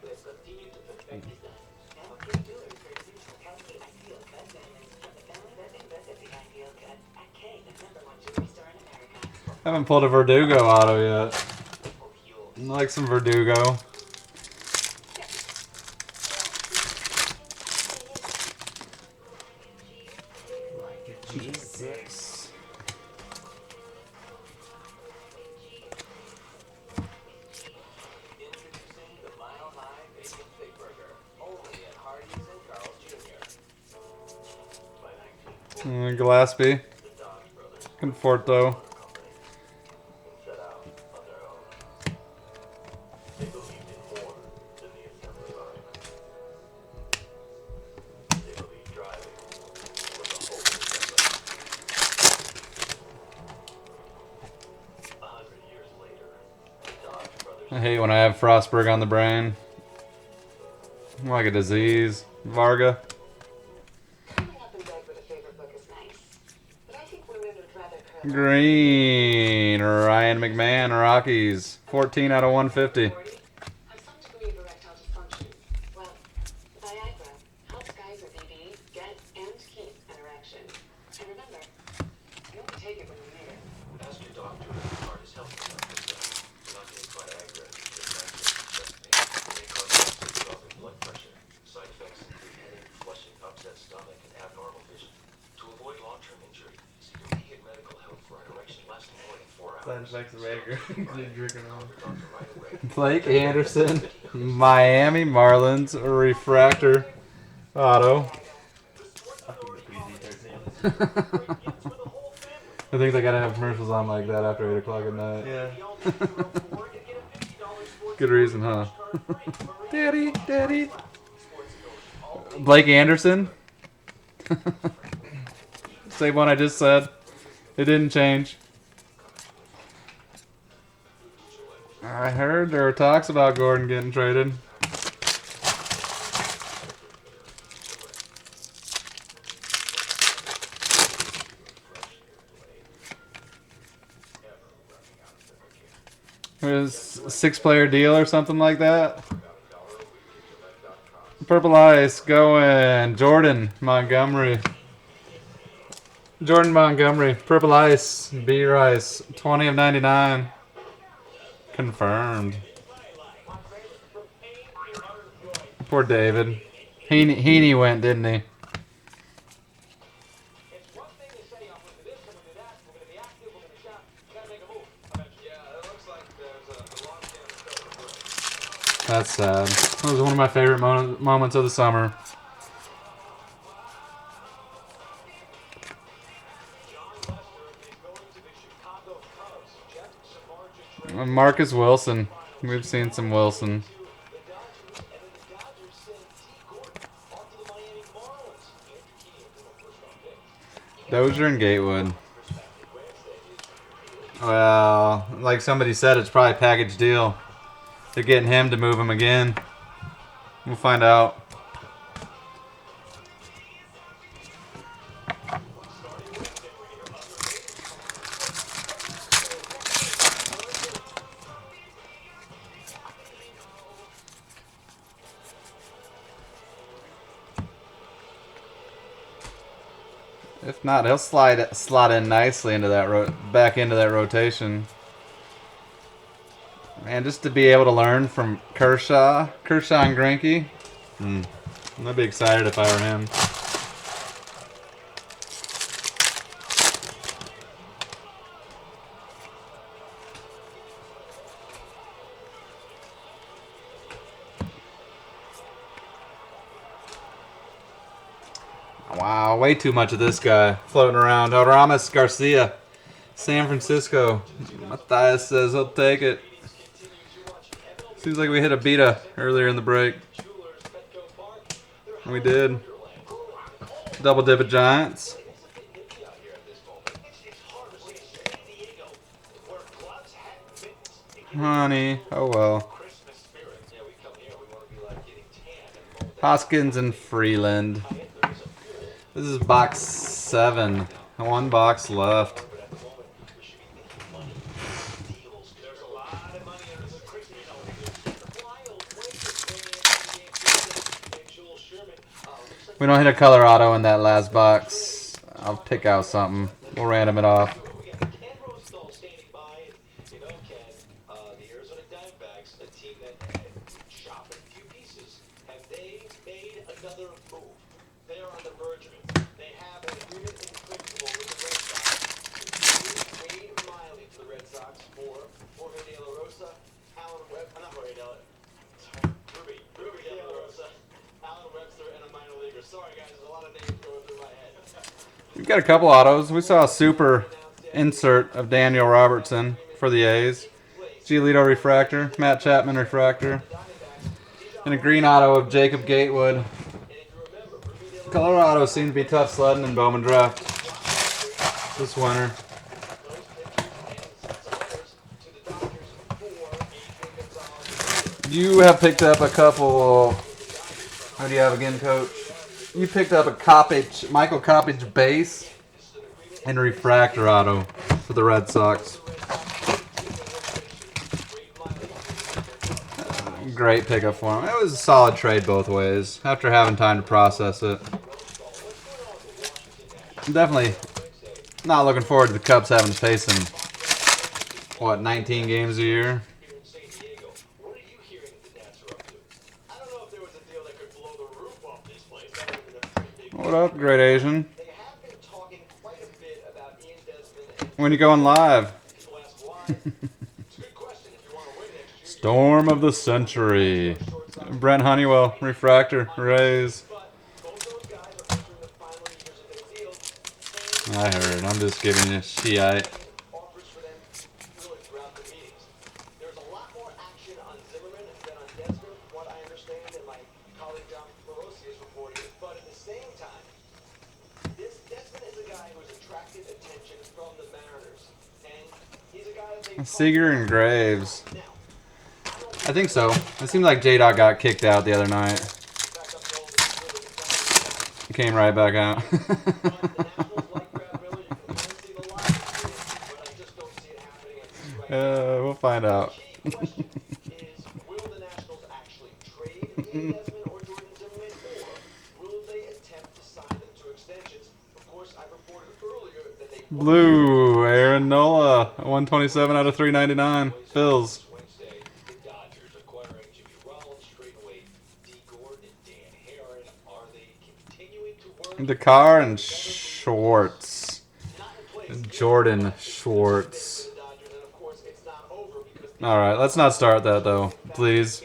we have continued to perfect this diamond. Now, Kay Jewelers produces healthy, ideal cut diamonds from the family that invented the ideal cut at Kay, the number one jewelry store in America. Haven't pulled a Verdugo auto yet. Of yours. I like some Verdugo. G6. Introducing the Mile High Bacon Big Burger, only at Hardee's and Carl's Jr. By 1940, Gillespie. the Dodge brothers Conforto. company and set out on their own. They believed in more than the assembly line. They believed driving was a hope assembly. 100 years later, the Dodge brothers I hate when I have Frostburg on the brain. Like a disease. Varga. Coming up in bed with a favorite book is nice, but I think women would rather curl Green, Ryan McMahon, Rockies, 14 out of 150. Have some degree of erectile dysfunction. Well, Viagra helps guys with ED get and keep an erection. And remember, you only take it when you need it. Ask your doctor if your heart is healthy enough to not take Viagra to get back to chest pain. They cause constant drop in blood pressure. Side effects include headache, flushing, upset stomach, and abnormal vision. To avoid long-term injury, seek immediate medical help for an erection lasting more than 4 Side hours. effects of Viagra. Drinking on. Doctor right away. Blake Anderson, Miami Marlins, refractor, auto. I think they gotta have commercials on like that after 8 o'clock at night. Yeah. Good reason, huh? Daddy, daddy. Blake Anderson. Same one I just said. It didn't change. I heard there were talks about Gordon getting traded. It was a 6-player deal or something like that. Purple Ice going. Jordan Montgomery. Jordan Montgomery. Purple Ice. B Rice. 20 of 99. Confirmed. Poor David. Heaney went, didn't he? It's one thing to say, I'm going to do this, I'm going to do that, we're going to be active, we're going to shop, we got to make a move. Yeah, it looks like there's a lockdown break. That's sad. That was one of my favorite moments of the summer. Marcus Wilson. We've seen some Wilson. Dozier and Gatewood. Well, like somebody said, it's probably a package deal. They're getting him to move him again. We'll find out. If not, he'll slot in nicely into that back into that rotation. Man, just to be able to learn from Kershaw and Greinke, I'd be excited if I were him. Wow, way too much of this guy floating around. Oramas Garcia, San Francisco. Matthias says he'll take it. Seems like we hit a beta earlier in the break. We did. Double dip of Giants. Honey, oh well. Hoskins and Freeland. This is box 7. One box left. We don't hit a Colorado in that last box. I'll pick out something. We'll random it off. We've got a couple autos. We saw a super insert of Daniel Robertson for the A's. Giolito refractor, Matt Chapman refractor, and a green auto of Jacob Gatewood. Colorado seems to be tough sledding in Bowman draft this winter. You have picked up a couple. What do you have again, Coach? You picked up a Michael Coppage base. And refractor auto for the Red Sox. Great pickup for him. It was a solid trade both ways after having time to process it. Definitely not looking forward to the Cubs having to face him, what, 19 games a year? What up, Great Asian? When you going live? Storm of the Century. Brent Honeywell, refractor, Rays. I heard. I'm just giving you shit. Seager and Graves. I think so. It seemed like J-Dog got kicked out the other night. Came right back out. We'll find out. Blue, Aaron Nola, 127 out of 399. Phils. Dakar and Schwartz. Jordan Schwartz. Alright, let's not start that though, please.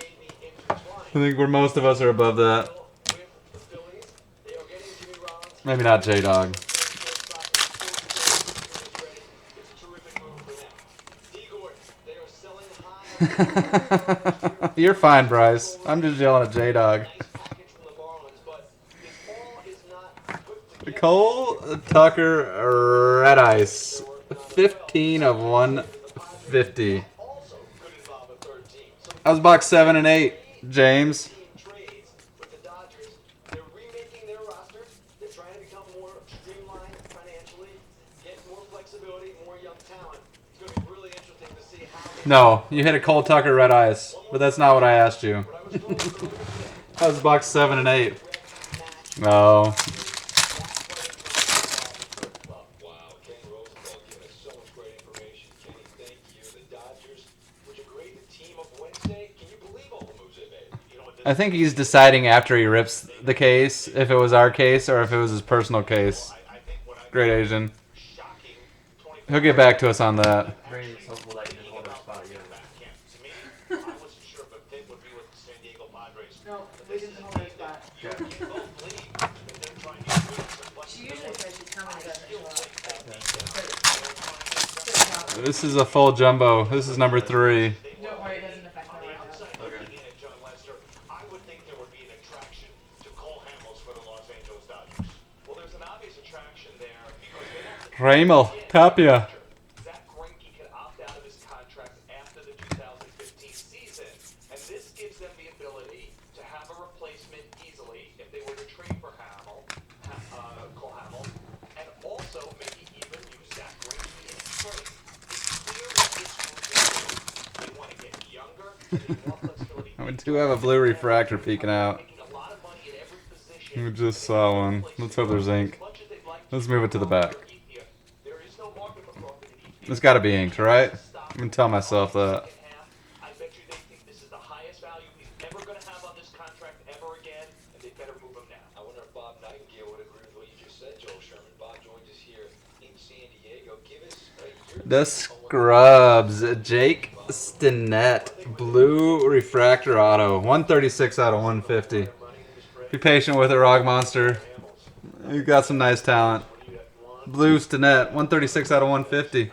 I think most of us are above that. Maybe not J-Dog. You're fine, Bryce. I'm just yelling at J-Dog. Cole Tucker Red Ice. 15 of 150. That was box 7 and 8, James. No, you hit a Cole Tucker Red Ice, but that's not what I asked you. That was box 7 and 8. No. I think he's deciding after he rips the case if it was our case or if it was his personal case. Great Asian. He'll get back to us on that. No, we didn't hold her spot. She usually says she's coming and doesn't show up. This is a full jumbo. This is number 3. Don't worry, it doesn't affect her right now. Raimel Tapia. Zach Greinke could opt out of his contract after the 2015 season, and this gives them the ability to have a replacement easily if they were to trade for Cole Hamels, and also maybe even use Zach Greinke in a trade. It's clear that this group they want to get younger, they want flexibility. We do have a blue refractor peeking out. Making a lot of money at every position. We just saw one. Let's hope there's ink. Let's move it to the back. It's got to be inked, right? I'm going to tell myself that. I bet you they think this is the highest value he's ever going to have on this contract ever again, and they better move him now. I wonder if Bob Nightingale would agree with what you just said, Joel Sherman. Bob joins us here in San Diego. Give us your The Scrubs. Jake Stinnett. Blue refractor auto. 136 out of 150. Be patient with it, Rog Monster. You've got some nice talent. Blue Stinnett. 136 out of 150.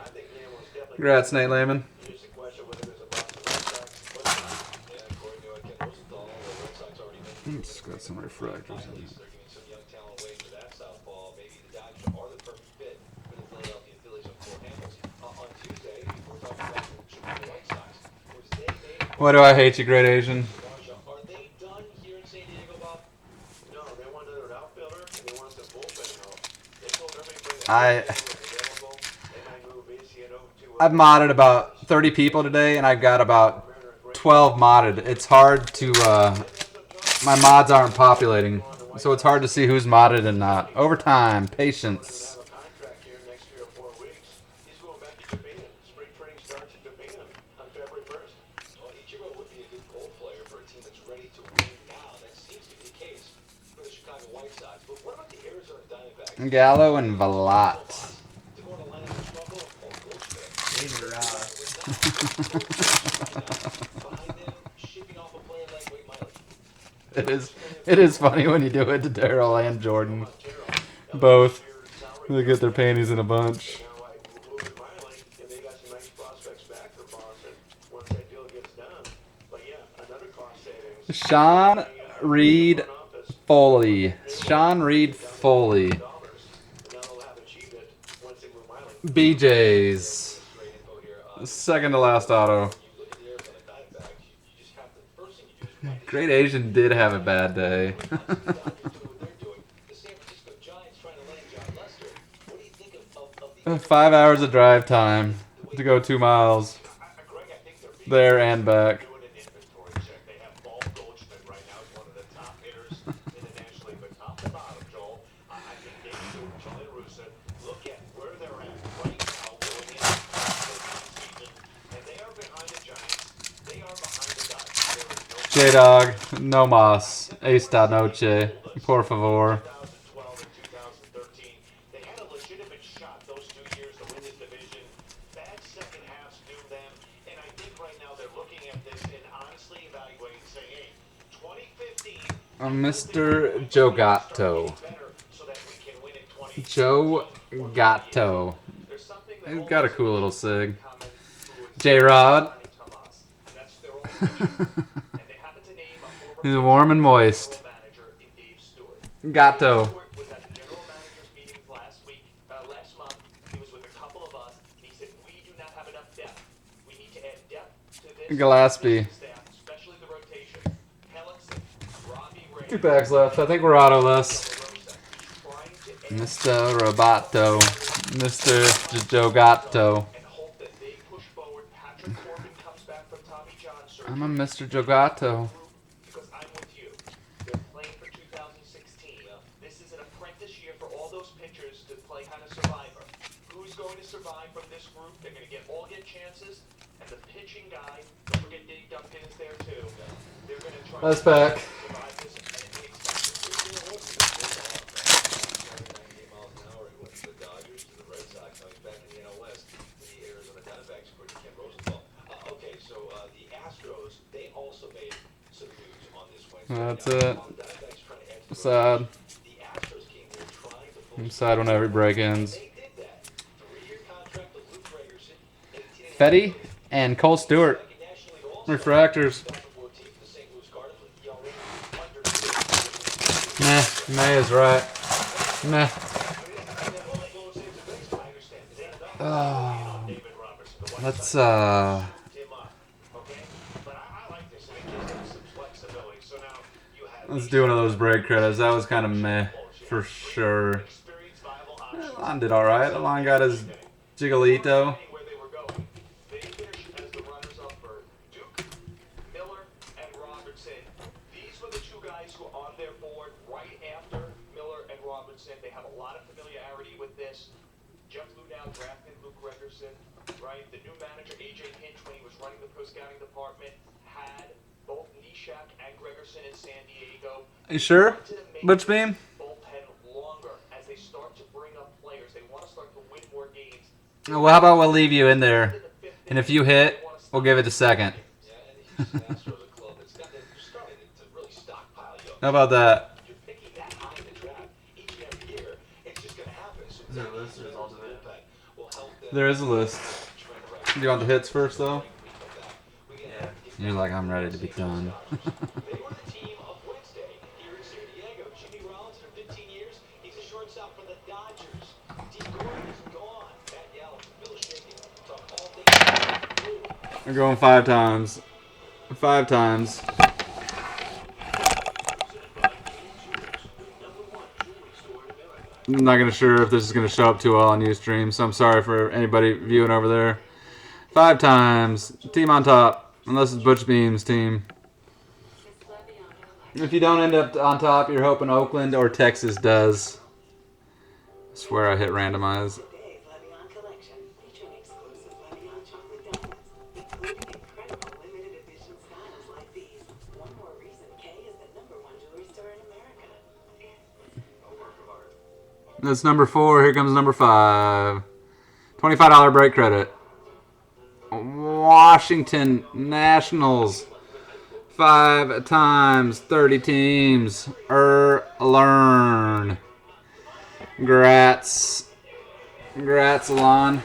Congrats, Nate Lehman. It's got some refractors in it. Why do I hate you, Great Asian? Are they done here in San Diego, Bob? No, they want another outfielder, and they want some bullpen help. They told everybody I've modded about 30 people today, and I've got about 12 modded. It's hard to, my mods aren't populating, so it's hard to see who's modded and not. Overtime, patience. Have a contract here next 3 or 4 weeks. He's going back to Japan. Spring training starts in Japan on February 1st. Well, Ichiro would be a good goal player for a team that's ready to win now. That seems to be the case for the Chicago White Sox. But what about the Arizona Diamondbacks? Gallo and Velat. To go on a lineup with Trumbo and Goldschmidt. David Rada. Behind them, shipping off a player like Wade Miley. It is funny when you do it to Daryl and Jordan. Both. They get their panties in a bunch. Now, like, moving Miley, and they got some nice prospects back for Boston once that deal gets done. But yeah, another cost savings. Sean Reed Foley. Sean Reed Foley. And now they'll have achieved it once they move Miley. BJ's. Great info here. Second to last auto. You look at the Arizona Diamondbacks, you just have to, first thing you do is find Great Asian did have a bad day. the Dodgers doing what they're doing. The San Francisco Giants trying to land John Lester. What do you think of the 5 hours of drive time to go 2 miles Greg, I think they're being there and back. doing an inventory check. They have Paul Goldschmidt right now as one of the top hitters in the National League, but top to bottom, Joel, I think Dave Stewart, Charlie Russo, look at where they're at right now going into the season, and they are behind the Giants. They are behind the Dodgers. There is no J-Dog, no mas, esta noche, por favor. 2012 and 2013. They had a legitimate shot those 2 years to win this division. Bad second halves doomed them, and I think right now they're looking at this and honestly evaluating, saying, hey, 2015, Mr. Joe Gatto. better so that we can win in 20. Joe Gatto. There's something that He's got a cool little sig. comment who is J-Rod. Tomas, and that's their only pitcher. And they happen to name a former He's warm and moist. manager in Dave Stewart. Gatto. Stewart was at the general managers meetings last month. He was with a couple of us, and he said, we do not have enough depth. We need to add depth to this Gillespie. staff, especially the rotation. Hellickson, Robbie Ray, 2 packs left. I think we're autoless. Rosa, trying to add Mr. Robato. Mr. Joe Gatto. and hope that they push forward. Patrick Corbin comes back from Tommy John surgery. I'm a Mr. Joe Gatto. Because I'm with you. They're playing for 2016. This is an apprentice year for all those pitchers to play kind of survivor. Who's going to survive from this group? They're going to get chances. And the pitching guy, don't forget Dave Duncan is there too. They're going to try That's to back. survive this and be expected. 90 miles an hour. He went from the Dodgers to the Red Sox. Now he's back in the NL West to the Arizona Diamondbacks, according to Ken Rosenthal. Okay, so the Astros, they also made some news on this Wednesday. That's Now, it. while the Diamondbacks trying to add to the Sad. rotation, the Astros came here trying to I'm focus. sad when every break ends. They did that. 3-year contract with Luke Gregerson, 18 Fetty and Cole Stewart. National League All-Star. Refractors. 2014 for the St. Louis Cardinals. He already Meh. under May is right. Meh. Oh. Let's Tim up, okay? But I like this, and it gives them some flexibility. So now you have let's do one of those break credits. That was kind of meh for sure. experienced, viable options. Alon did all right. Alon got his Jiggleito. Where they were going. They finished as the runners-up for Duke, Miller, and Robertson. These were the 2 guys who are on their board right after Miller and Robertson. They have a lot of familiarity with this. Jeff Luhnow drafted Luke Gregerson, right? The new manager, A.J. Hinch, when he was running the pro scouting department, had both Nishak and Gregerson in San Diego. You sure? To make Butch Beam? bullpen longer as they start to bring up players. They want to start to win more games. Well, how about we'll leave you in there, and if you hit, we'll give it a second. Yeah, and the Houston Astros, a club that's got, they're starting to really stockpile young. How about that? You're picking that high in the draft each and every year. It's just going to happen. So Is there a list or is it all divided? will help them There is a list. trend right. Do you want the hits first, though? We get Yeah. You're like, I'm ready to be done. They were the team of Wednesday here in San Diego. Jimmy Rollins for 15 years. He's a shortstop for the Dodgers. T. Gordon is gone. Matt Gallup, Bill Shaking. Talk all things blue. We're going 5 times. 5 times. I'm not gonna sure if this is gonna show up too well on Ustream, so I'm sorry for anybody viewing over there. 5 times. Team on top. Unless it's Butch Beam's team. If you don't end up on top, you're hoping Oakland or Texas does. I swear I hit randomize. Today's Le'Veon collection, featuring exclusive Le'Veon chocolate diamonds, including incredible limited edition styles like these. One more reason K is the #1 jewelry store in America. A work of art. That's number 4. Here comes number 5. $25 break credit. Washington Nationals. 5 times, 30 teams. Learn. Grats. Grats, Alon.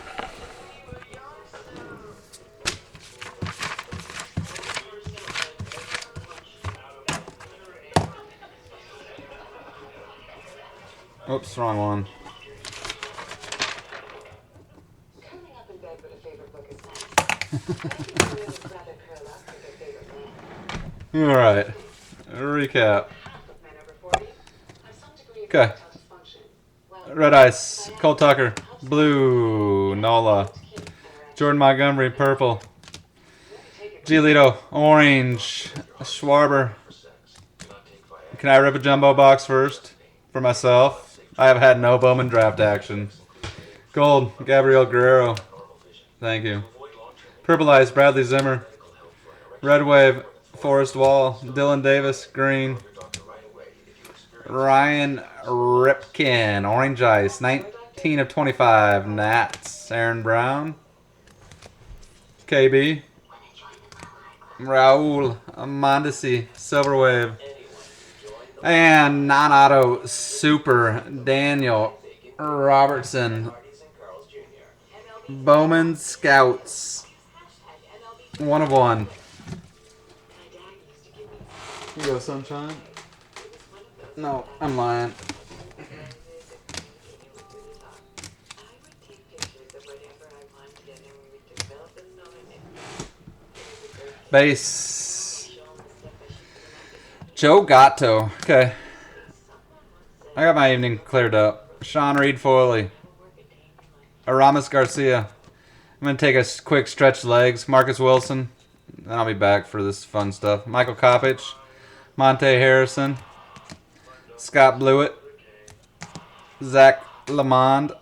Oops, wrong one. Curling up in bed with a favorite book is nice. I think women would rather curl up with their favorite man. All right. Recap. Half of men over 40 have some degree of Okay. erectile dysfunction. Well, Red Ice, Cole Tucker, blue, Nola, Jordan Montgomery, purple, Giolito, orange, Schwarber. Can I rip a jumbo box first for myself? I have had no Bowman draft action. Gold, Gabriel Guerrero. Thank you. Purple Ice, Bradley Zimmer. Red Wave, Forrest Wall, Dylan Davis, green. Ryan Ripken, Orange Ice, 19 of 25, Nats, Aaron Brown, KB, Raul Mondesi, Silver Wave, and non-auto super Daniel Robertson, Bowman Scouts, 1 of 1. Here you go, sunshine. No, I'm lying. Base. Joe Gatto. Okay. I got my evening cleared up. Sean Reed Foley. Aramis Garcia. I'm going to take a quick stretch legs. Marcus Wilson. Then I'll be back for this fun stuff. Michael Kopich. Monte Harrison. Scott Blewett, Zach Lamond,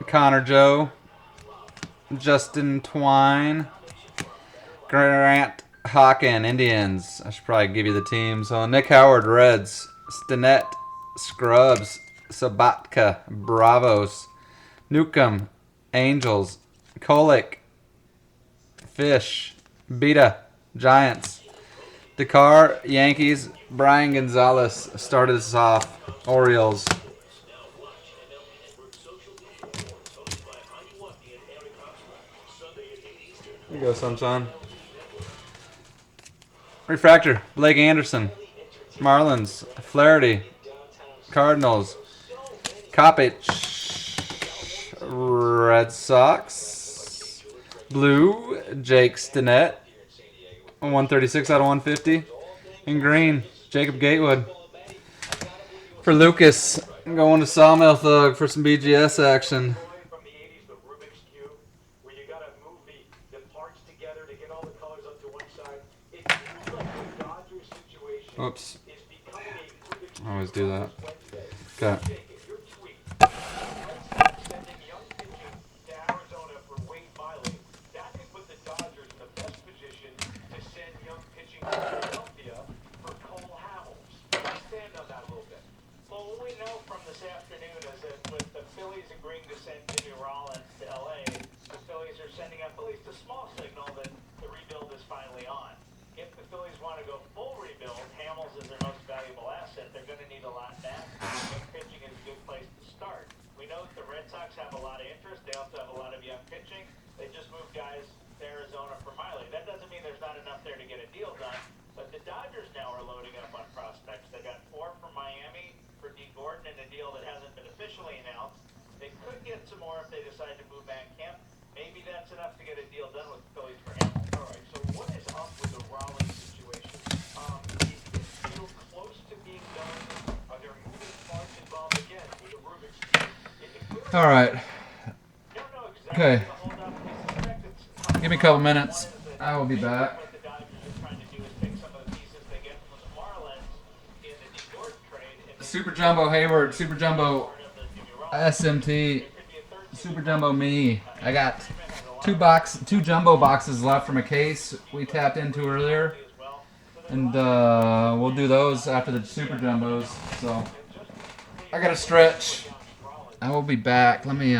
Connor Joe, Justin Twine, Grant Hawken, Indians. I should probably give you the teams. So Nick Howard, Reds, Stinnett, Scrubs, Sabatka, Bravos, Newcomb, Angels, Kolick, Fish, Beta, Giants, Dakar, Yankees. Brian Gonzalez started us off. Orioles. There you go, sunshine. Refractor. Blake Anderson. Marlins. Flaherty. Cardinals. Kopich. Red Sox. Blue. Jake Stinnett. 136 out of 150. And green. Jacob Gatewood. For Lucas, I'm going to Sawmill Thug for some BGS action. From the 80s, the Rubik's Cube, where you gotta move the parts together to get all the colors up to one side. It seems like the Dodgers situation Oops. is becoming a Rubik's I always do that. Wednesday. Okay. Jake, if your tweet, sending young pitching to Arizona for Wade Miley, that could put the Dodgers in the best position to send young pitching to Philadelphia for Cole Hamels. Stand on that a little bit. Well, what we know from this afternoon is that with the Phillies agreeing to send Jimmy Rollins to LA, the Phillies are sending up at least a small signal that the rebuild is finally on. If the Phillies want to go full rebuild, Hamels is their most valuable asset. They're going to need a lot back. Pitching is a good place to start. We know that the Red Sox have a lot of interest. They also have a lot of young pitching. They just moved guys to Arizona for Miley. That doesn't mean there's not enough there to get a deal done. But the Dodgers now are loading up on prospects. They got 4 from Miami for D. Gordon in a deal that hasn't been officially announced. They could get some more if they decide to move Van Camp. Maybe that's enough to get a deal done with the Phillies for him. All right, so what is up with the Rollins situation? Is this deal close to being done? Are there moving parts involved again with the Rubik's Cube? All right. Don't know exactly Okay. the holdup. I suspect it's Give me a couple minutes. I will be back. What the Dodgers are trying to do is take some of the pieces they get from the Marlins in the Dee Gordon trade and Super Jumbo Hayward, Super Jumbo part of the Jimmy Rollins. SMT, Could be a third Super Jumbo me. I got two jumbo boxes left from a case we tapped into earlier, as well. and we'll do those after the Super Jumbos. So I got to stretch. I will be back. Let me.